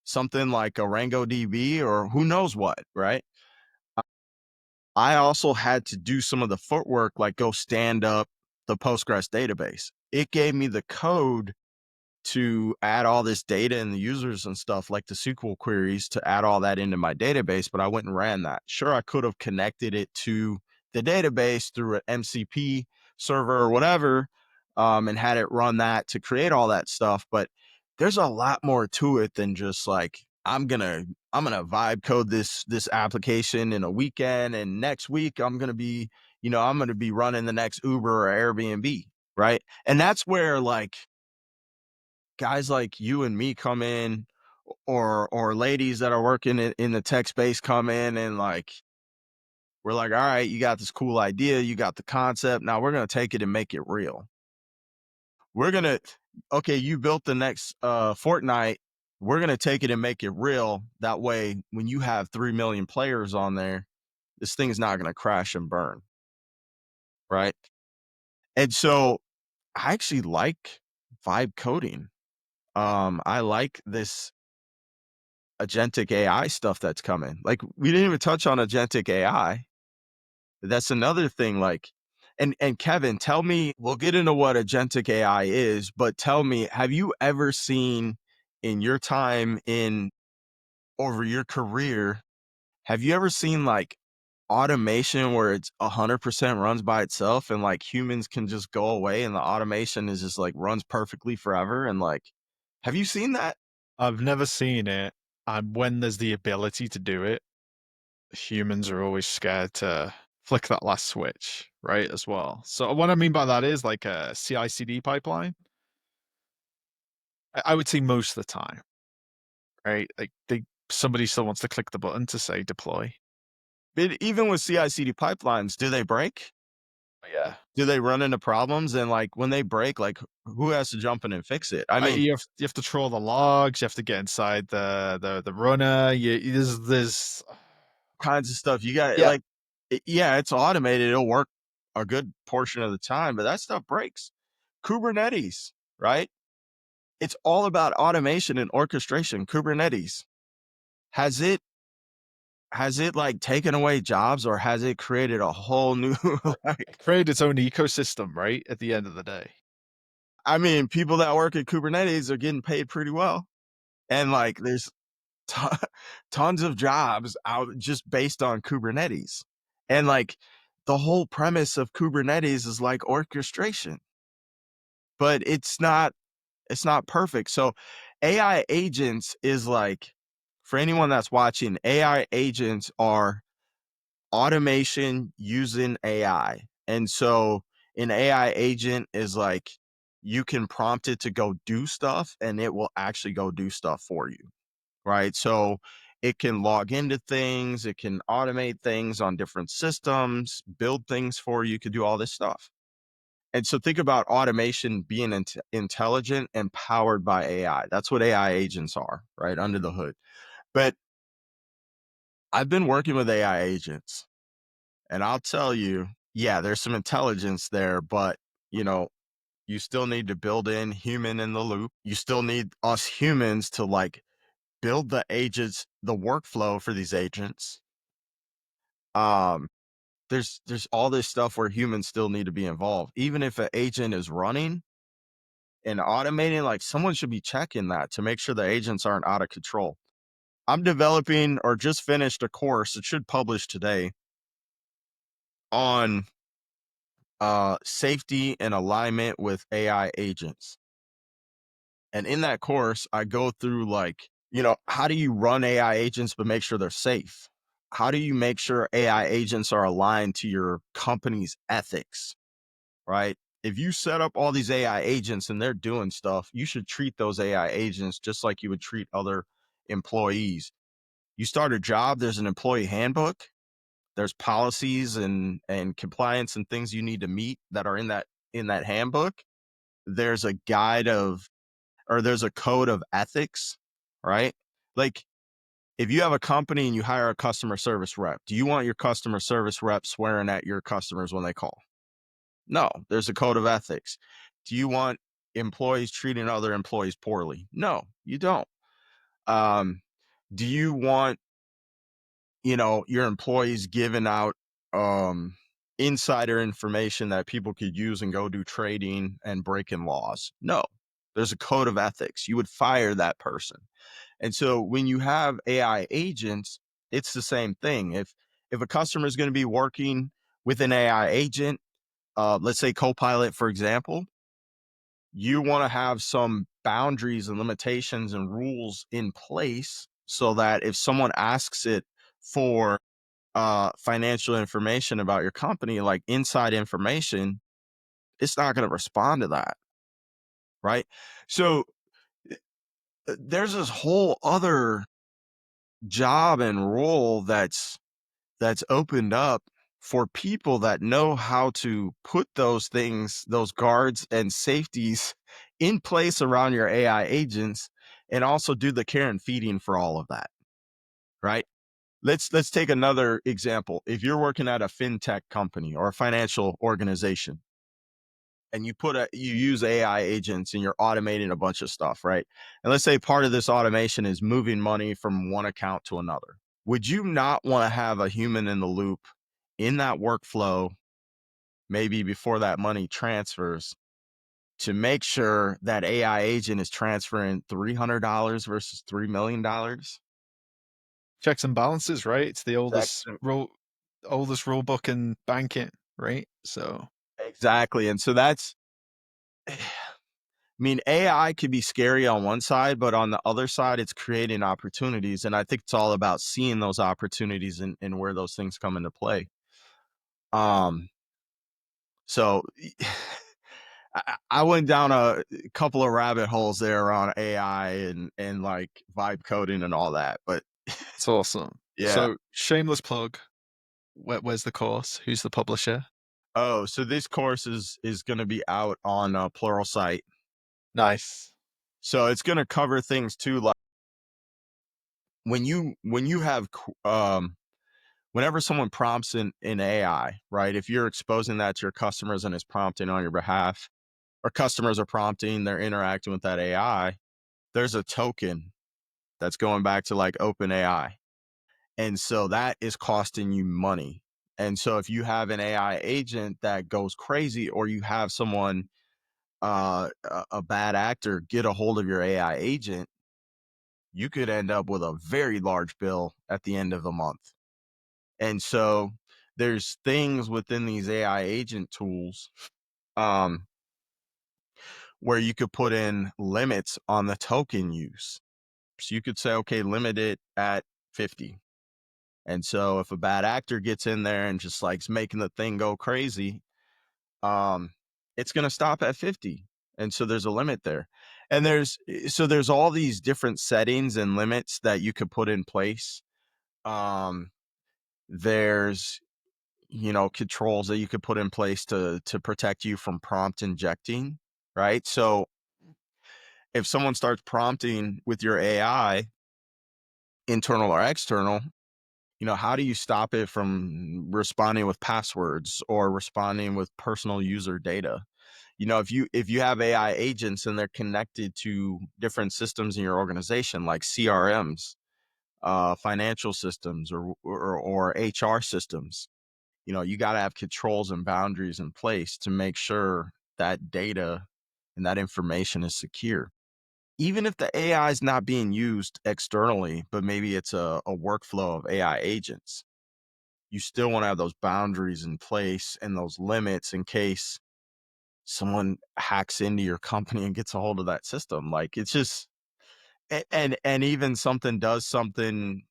Something like a DB or who knows what, right? I also had to do some of the footwork, like go stand up the Postgres database. It gave me the code to add all this data and the users and stuff like the SQL queries to add all that into my database, but I went and ran that. Sure, I could have connected it to the database through an MCP server or whatever, and had it run that to create all that stuff. But there's a lot more to it than just like I'm gonna vibe code this application in a weekend, and next week I'm gonna be running the next Uber or Airbnb, right? And that's where like guys like you and me come in, or ladies that are working in the tech space come in, and like we're like, all right, you got this cool idea, you got the concept, now we're going to take it and make it real. We're going to Okay, you built the next Fortnite, we're going to take it and make it real. That way when you have 3 million players on there, this thing's not going to crash and burn, right? And so I actually like vibe coding. I like this agentic AI stuff that's coming. Like, we didn't even touch on agentic AI. That's another thing, like, and Kevin, tell me, we'll get into what agentic AI is, but tell me, have you ever seen in your time in over your career, have you ever seen like automation where it's 100% runs by itself and like humans can just go away and the automation is just like runs perfectly forever? And like, have you seen that? I've never seen it, and when there's the ability to do it, humans are always scared to flick that last switch, right, as well. So what I mean by that is like a CI/CD pipeline. I would say most of the time, right? Like somebody still wants to click the button to say deploy. But even with CI/CD pipelines, do they break? Yeah. Do they run into problems? And like when they break, like who has to jump in and fix it? I mean, You have to troll the logs. You have to get inside the runner. There's kinds of stuff you got yeah. like, yeah, it's automated. It'll work a good portion of the time, but that stuff breaks. Kubernetes, right? It's all about automation and orchestration. Kubernetes, has it like taken away jobs, or has it created a whole new like, Create its own ecosystem, right? At the end of the day. I mean, people that work at Kubernetes are getting paid pretty well. And like there's ton tons of jobs out just based on Kubernetes. And like the whole premise of Kubernetes is like orchestration, but it's not perfect. So AI agents is like, for anyone that's watching, AI agents are automation using AI. And so an AI agent is like you can prompt it to go do stuff and it will actually go do stuff for you, right? So it can log into things, it can automate things on different systems, build things for you, could do all this stuff. And so think about automation being intelligent and powered by AI. That's what AI agents are, right? Under the hood. But I've been working with AI agents, and I'll tell you, yeah, there's some intelligence there, but you know, you still need to build in human in the loop. You still need us humans to like build the agents, the workflow for these agents. Um, there's all this stuff where humans still need to be involved. Even if an agent is running and automating, like someone should be checking that to make sure the agents aren't out of control. I'm developing or just finished a course, it should publish today, on safety and alignment with AI agents. And in that course, I go through like, how do you run AI agents but make sure they're safe? How do you make sure AI agents are aligned to your company's ethics, right? If you set up all these AI agents and they're doing stuff, you should treat those AI agents just like you would treat other employees. You start a job, there's an employee handbook, there's policies and compliance and things you need to meet that are in that handbook. There's a guide of or there's a code of ethics, right? Like if you have a company and you hire a customer service rep, do you want your customer service rep swearing at your customers when they call? No, there's a code of ethics. Do you want employees treating other employees poorly? No, you don't. Um, do you want, your employees giving out um insider information that people could use and go do trading and breaking laws? No. There's a code of ethics. You would fire that person. And so when you have AI agents, it's the same thing. If a customer is going to be working with an AI agent, let's say Copilot, for example, you want to have some boundaries and limitations and rules in place so that if someone asks it for financial information about your company, like inside information, it's not going to respond to that, right? So there's this whole other job and role that's opened up for people that know how to put those things, those guards and safeties in place around your AI agents, and also do the care and feeding for all of that, right? Let's take another example. If you're working at a fintech company or a financial organization and you use AI agents and you're automating a bunch of stuff, right? And let's say part of this automation is moving money from one account to another. Would you not want to have a human in the loop in that workflow, maybe before that money transfers, to make sure that AI agent is transferring $300 versus $3 million? Checks and balances, right? It's the Checks oldest rule book in banking, right? So exactly. And so that's, I mean, AI could be scary on one side, but on the other side, it's creating opportunities. And I think it's all about seeing those opportunities and where those things come into play. Um, so I went down a couple of rabbit holes there on AI and like vibe coding and all that. But it's awesome. yeah. So shameless plug. Where's the course? Who's the publisher? Oh, so this course is going to be out on Pluralsight. Nice. So it's going to cover things too, like when you have whenever someone prompts in AI, right? If you're exposing that to your customers and it's prompting on your behalf, or customers are prompting, they're interacting with that AI, there's a token that's going back to like OpenAI. And so that is costing you money. And so if you have an AI agent that goes crazy, or you have someone, a bad actor, get a hold of your AI agent, you could end up with a very large bill at the end of the month. And so there's things within these AI agent tools, um, where you could put in limits on the token use. So you could say, okay, limit it at 50. And so if a bad actor gets in there and just likes making the thing go crazy, um, it's going to stop at 50. And so there's a limit there. And there's all these different settings and limits that you could put in place. Um, there's, controls that you could put in place to protect you from prompt injecting, right? So if someone starts prompting with your AI, internal or external, how do you stop it from responding with passwords or responding with personal user data? If you have AI agents and they're connected to different systems in your organization, like CRMs, financial systems, or HR systems, you got to have controls and boundaries in place to make sure that data and that information is secure. Even if the AI is not being used externally, but maybe it's a workflow of AI agents, you still want to have those boundaries in place and those limits in case someone hacks into your company and gets a hold of that system. Like, it's just, and even something does something,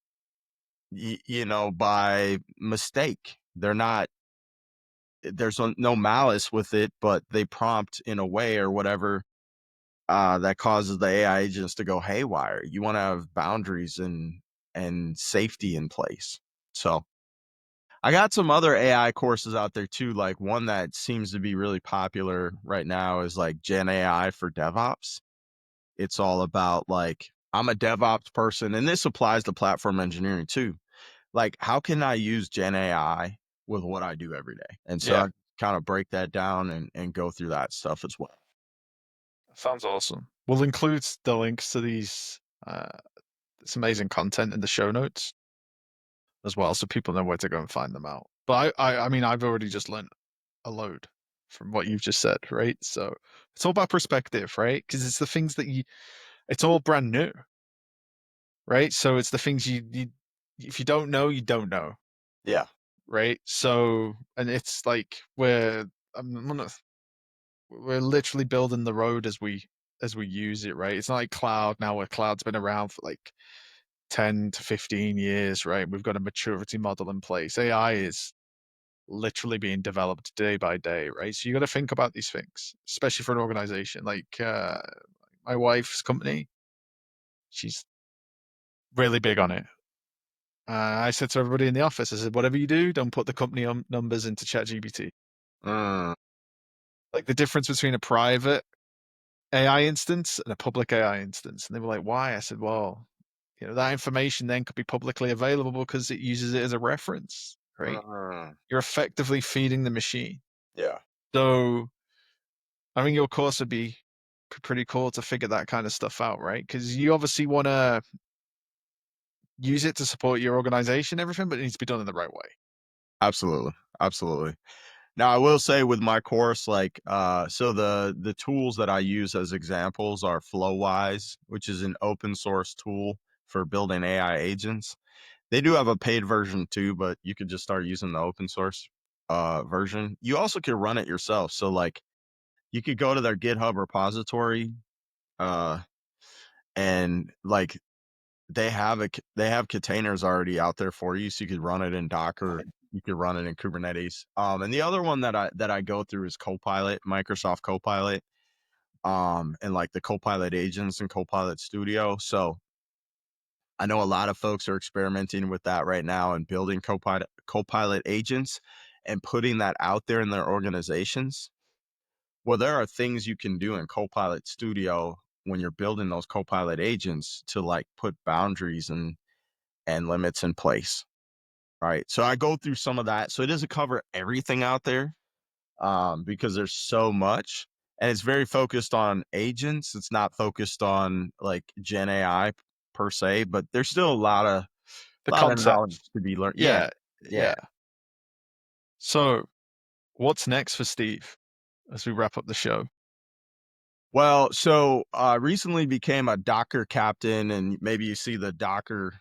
by mistake. There's no malice with it, but they prompt in a way or whatever, that causes the AI agents to go haywire. You want to have boundaries and safety in place. So I got some other AI courses out there too. Like, one that seems to be really popular right now is like Gen AI for DevOps. It's all about, like, I'm a DevOps person, and this applies to platform engineering too. Like, how can I use Gen AI with what I do every day? And so Yeah. kind of break that down and go through that stuff as well. Sounds awesome. We'll include the links to these this amazing content in the show notes as well, so people know where to go and find them out. But I mean, I've already just learned a load from what you've just said, right? So it's all about perspective, right? Because it's the things that it's all brand new, right? So it's the things if you don't know, you don't know, Yeah. right? So, and it's like I'm gonna, we're literally building the road as we use it, right? It's not like cloud now, where cloud's been around for like 10 to 15 years, right? We've got a maturity model in place. AI is literally being developed day by day, right? So you got to think about these things, especially for an organization like my wife's company. She's really big on it. I said to everybody in the office, I said, whatever you do, don't put the company numbers into ChatGPT. Mm, Like the difference between a private AI instance and a public AI instance. And they were like, why? I said, well, that information then could be publicly available because it uses it as a reference, right? mm, You're effectively feeding the machine. yeah. So I think your course would be pretty cool to figure that kind of stuff out, right? Because you obviously want to use it to support your organization, everything, but it needs to be done in the right way. Absolutely. Absolutely. Now, I will say with my course, like, so the tools that I use as examples are Flowwise, which is an open source tool for building AI agents. They do have a paid version too, but you could just start using the open source version. You also could run it yourself. So like you could go to their GitHub repository, uh, and like they have containers already out there for you, so you could run it in Docker, you could run it in Kubernetes. And the other one that I go through is Copilot, Microsoft Copilot, and like the Copilot agents and Copilot Studio. So I know a lot of folks are experimenting with that right now and building Copilot agents and putting that out there in their organizations. Well, there are things you can do in Copilot Studio when you're building those Copilot agents to like put boundaries and limits in place. Right. So I go through some of that. So it doesn't cover everything out there, because there's so much, and it's very focused on agents. It's not focused on like Gen AI per se, but there's still The a lot of knowledge concept. to be learned. Yeah. Yeah. Yeah. Yeah. So what's next for Steve as we wrap up the show? Well, so I recently became a Docker captain, and maybe you see the Docker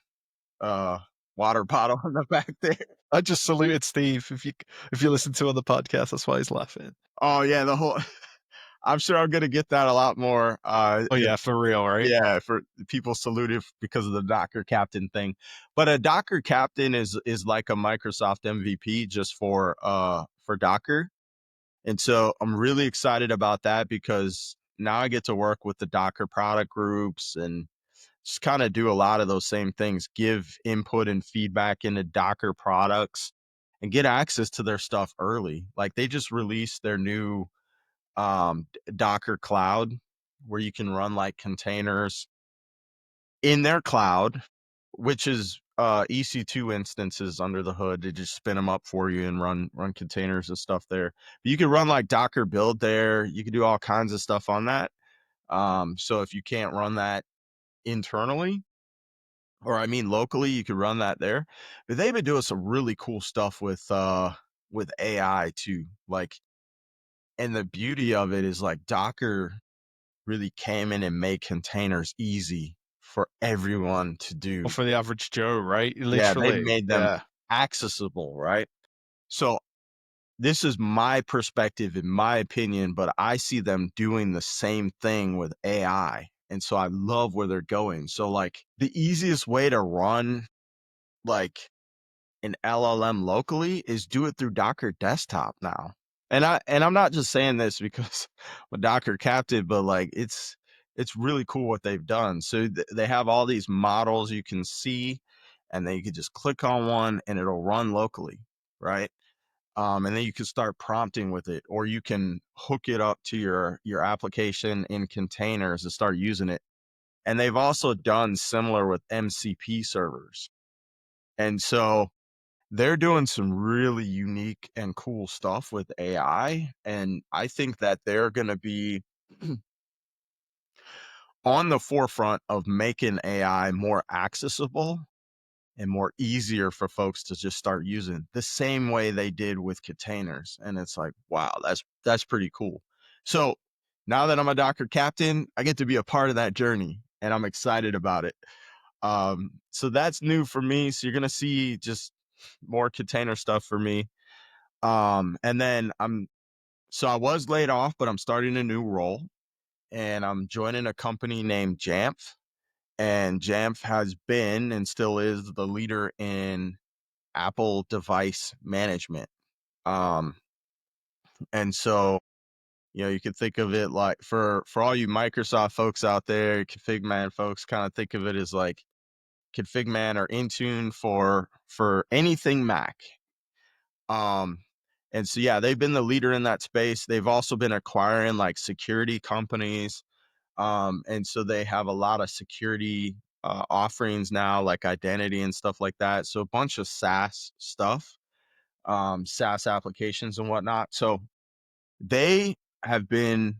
uh water bottle in the back there. I just saluted Steve. If you listen to on the podcast, that's why he's laughing. Oh yeah, the whole I'm sure I'm gonna get that a lot more. Oh yeah, for real, right? Yeah, for people saluted because of the Docker captain thing. But a Docker captain is like a Microsoft MVP just for Docker. And so I'm really excited about that because now I get to work with the Docker product groups and just kind of do a lot of those same things, give input and feedback into Docker products and get access to their stuff early. Like they just released their new Docker cloud where you can run like containers in their cloud, which is EC2 instances under the hood. They just spin them up for you and run containers and stuff there. But you can run like Docker build there. You can do all kinds of stuff on that. So if you can't run that internally, or I mean locally, you could run that there. But they've been doing some really cool stuff with AI too. Like, and the beauty of it is like Docker really came in and made containers easy for everyone to Or do. for the average Joe, right? Yeah, they Literally. made them Yeah. accessible, right? So this is my perspective, in my opinion, but I see them doing the same thing with AI. And so I love where they're going. So like the easiest way to run like an LLM locally is do it through Docker desktop now. And I'm not just saying this because I'm a Docker captain, but like it's really cool what they've done. So they have all these models you can see, and then you could just click on one and it'll run locally, right? And then you can start prompting with it, or you can hook it up to your application in containers and start using it. And they've also done similar with MCP servers. And so they're doing some really unique and cool stuff with AI, and I think that they're gonna be on the forefront of making AI more accessible and more easier for folks to just start using the same way they did with containers. And it's like, wow, that's pretty cool. So now that I'm a Docker captain, I get to be a part of that journey and I'm excited about it. So that's new for me. So you're gonna see just more container stuff for me. And then I was laid off, but I'm starting a new role and I'm joining a company named Jamf. And Jamf has been and still is the leader in Apple device management. Um, and so, you could think of it like for all you Microsoft folks out there, config man folks, kind of think of it as like config man or Intune for anything Mac. Um, and so yeah, they've been the leader in that space. They've also been acquiring like security companies. And so they have a lot of security offerings now, like identity and stuff like that. So a bunch of SaaS stuff, SaaS applications and whatnot. So they have been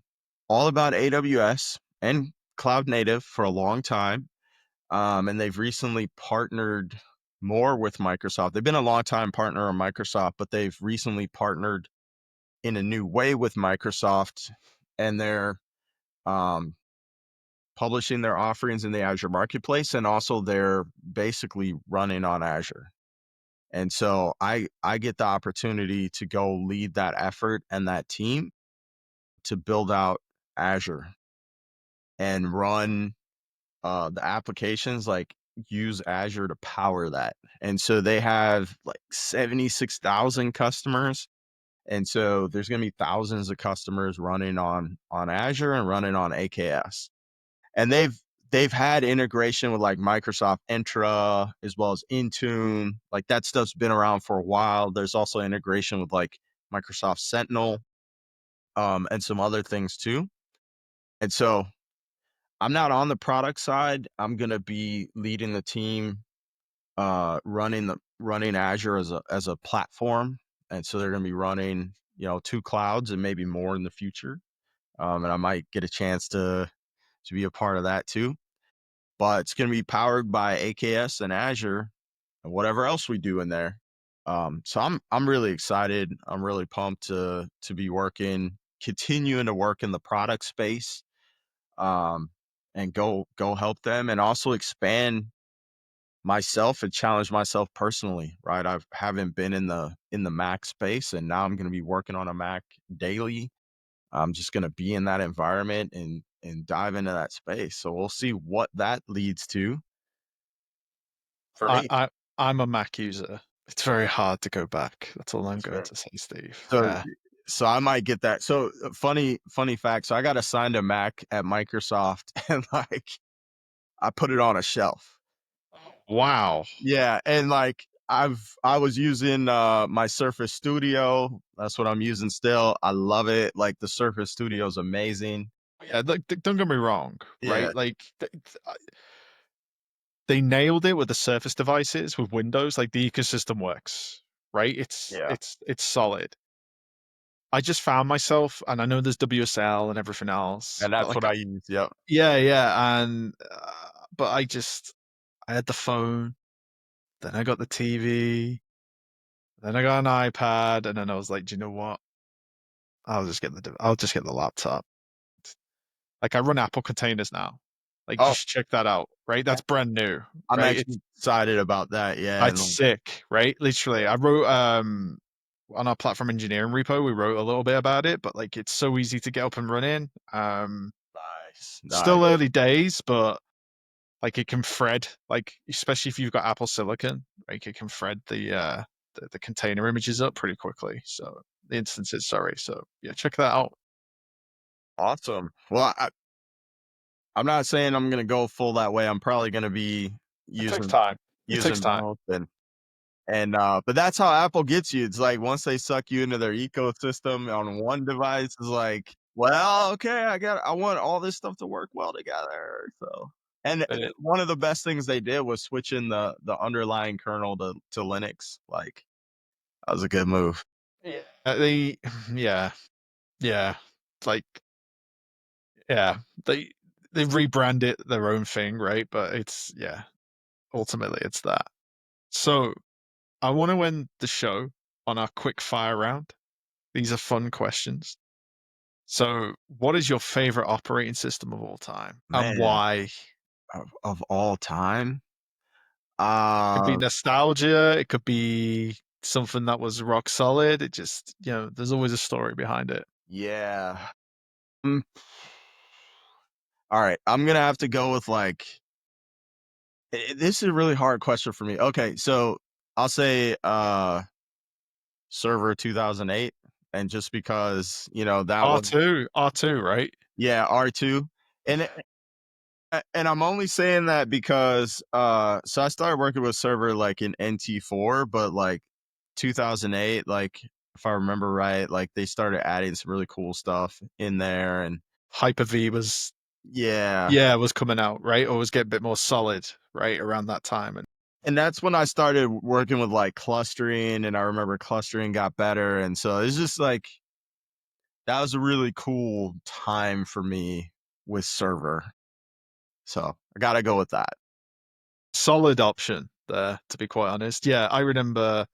all about AWS and cloud native for a long time. And they've recently partnered more with Microsoft. They've been a long time partner of Microsoft, but they've recently partnered in a new way with Microsoft, and they're um, publishing their offerings in the Azure marketplace, and also they're basically running on Azure. And so I get the opportunity to go lead that effort and that team to build out Azure and run the applications, like use Azure to power that. And so they have like 76,000 customers. And so there's going to be thousands of customers running on Azure and running on AKS. And they've had integration with like Microsoft Entra as well as Intune. Like that stuff's been around for a while. There's also integration with like Microsoft Sentinel, and some other things too. And so I'm not on the product side. I'm gonna be leading the team, running Azure as a platform. And so they're gonna be running, two clouds and maybe more in the future. And I might get a chance to be a part of that too. But it's going to be powered by AKS and Azure and whatever else we do in there. So I'm really excited. I'm really pumped to be continuing to work in the product space, um, and go help them, and also expand myself and challenge myself personally. Right, I haven't been in the Mac space, and now I'm going to be working on a Mac daily. I'm just going to be in that environment and dive into that space. So we'll see what that leads to for I me. I I'm a Mac user. It's very hard to go back. That's all I'm That's going fair. to say, Steve. So Yeah. so I might get that. So funny fact. So I got assigned a Mac at Microsoft and like I put it on a shelf. Wow. Yeah, and like I was using my Surface Studio. That's what I'm using still. I love it. Like the Surface Studio is amazing. Yeah, like, don't get me wrong, Yeah, right? Like, they nailed it with the Surface devices with Windows. Like, the ecosystem works, right? It's yeah. it's it's solid. I just found myself, and I know there's WSL and everything else, And but that's like, what I use. Yep. yeah, yeah, and but I had the phone, then I got the TV, then I got an iPad, and then I was like, do you know what? I'll just get the laptop. Like, I run Apple containers now. Like, Oh, just check that out, right? That's brand new, I'm right? It's actually excited about that. Yeah, it's and sick, right? Literally, I wrote on our platform engineering repo, we wrote a little bit about it, but like it's so easy to get up and running. nice, nice. Still early days, but like it can thread, like especially if you've got Apple Silicon, like it can thread the container images up pretty quickly. So the instances, sorry. So yeah, check that out. Awesome. Well, I'm not saying I'm gonna go full that way. I'm probably gonna be It takes using time. It takes using time. both, and but that's how Apple gets you. It's like once they suck you into their ecosystem on one device, it's like, well, okay, I want all this stuff to work well together. So And Uh, one of the best things they did was switching the underlying kernel to Linux. Like, that was a good move. yeah. They yeah, yeah. Like, yeah, they rebrand it their own thing, right? But it's yeah, ultimately it's that. So I want to end the show on our quick fire round. These are fun questions. So, what is your favorite operating system of all time and Man, why? of all time? Could be Uh, nostalgia, it could be something that was rock solid. It just, there's always a story behind it. yeah. Mm, alright, I'm gonna have to go with, like this is a really hard question for me. Okay, so I'll say, Server 2008, and just because, that was R2, right? yeah, R2, and and I'm only saying that because so I started working with server like in NT4, but like 2008, like if I remember right, like they started adding some really cool stuff in there, and Hyper-V was yeah, yeah, was coming out, right? Or was getting a bit more solid, right, around that time, and and that's when I started working with like clustering, and I remember clustering got better, and so it's just like that was a really cool time for me with server. So I gotta go with that. solid option there, to be quite honest. Yeah, I remember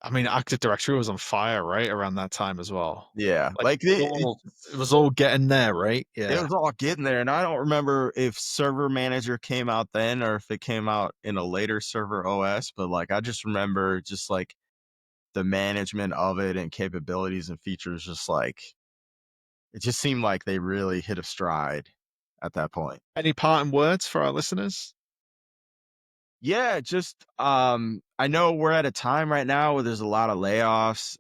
I mean, Active Directory was on fire, right, around that time as well. Yeah, Like, like it was all getting there, right? it Yeah. was all getting there, and I don't remember if Server Manager came out then or if it came out in a later Server OS, but, like, I just remember just, like, the management of it and capabilities and features just, like it just seemed like they really hit a stride at that point. Any parting words for our listeners? Yeah, just, I know we're at a time right now where there's a lot of layoffs,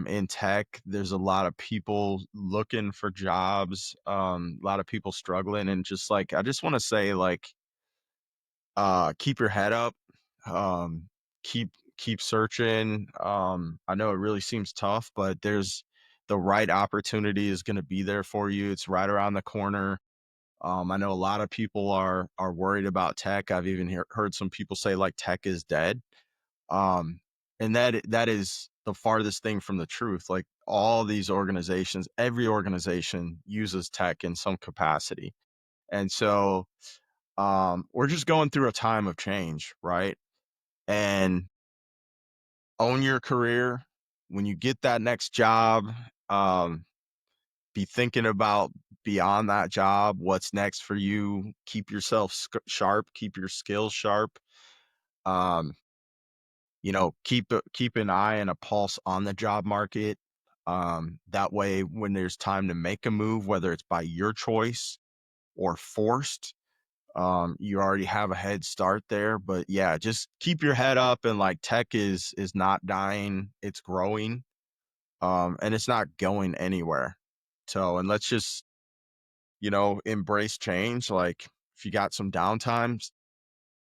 in tech. There's a lot of people looking for jobs, a lot of people struggling, and just, like, I just wanna say, like, keep your head up. Um, keep searching. I know it really seems tough, but there's the right opportunity is going to be there for you. It's right around the corner. I know a lot of people are worried about tech. I've even heard some people say like tech is dead. Um, and that is the farthest thing from the truth. Like all these organizations, every organization uses tech in some capacity, and so we're just going through a time of change, right? And own your career. When you get that next job, um, be thinking about beyond that job, what's next for you. Keep yourself sharp, keep your skills sharp. Um, keep an eye and a pulse on the job market. That way, when there's time to make a move, whether it's by your choice or forced, you already have a head start there. But yeah, just keep your head up, and like tech is not dying, it's growing, and it's not going anywhere. So, and let's just embrace change. Like if you got some downtime,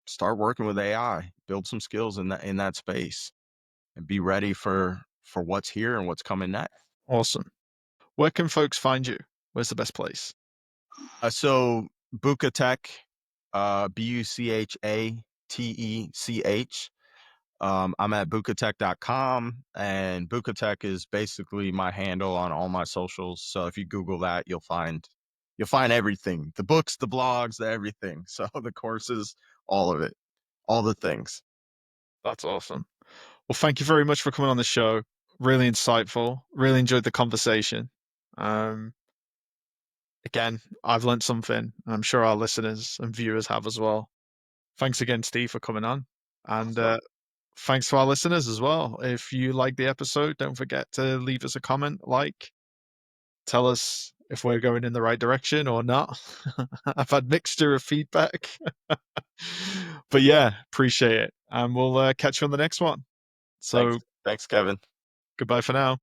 start working with AI, build some skills in that space, and be ready for what's here and what's coming next. Awesome. Where can folks find you? Where's the best place? So Buka Tech, Buchatech. I'm at bukatech.com, and Bukatech is basically my handle on all my socials. So if you Google that, you'll find everything: the books, the blogs, the everything. So the courses, all of it, all the things. That's awesome. Well, thank you very much for coming on the show. Really insightful. Really enjoyed the conversation. Um, Again, I've learned something, and I'm sure our listeners and viewers have as well. Thanks again, Steve, for coming on. And Awesome. thanks to our listeners as well. If you like the episode, don't forget to leave us a comment, tell us if we're going in the right direction or not. I've had mixture of feedback. But yeah, appreciate it. And we'll catch you on the next one. Thanks. So Thanks, Kevin. goodbye for now.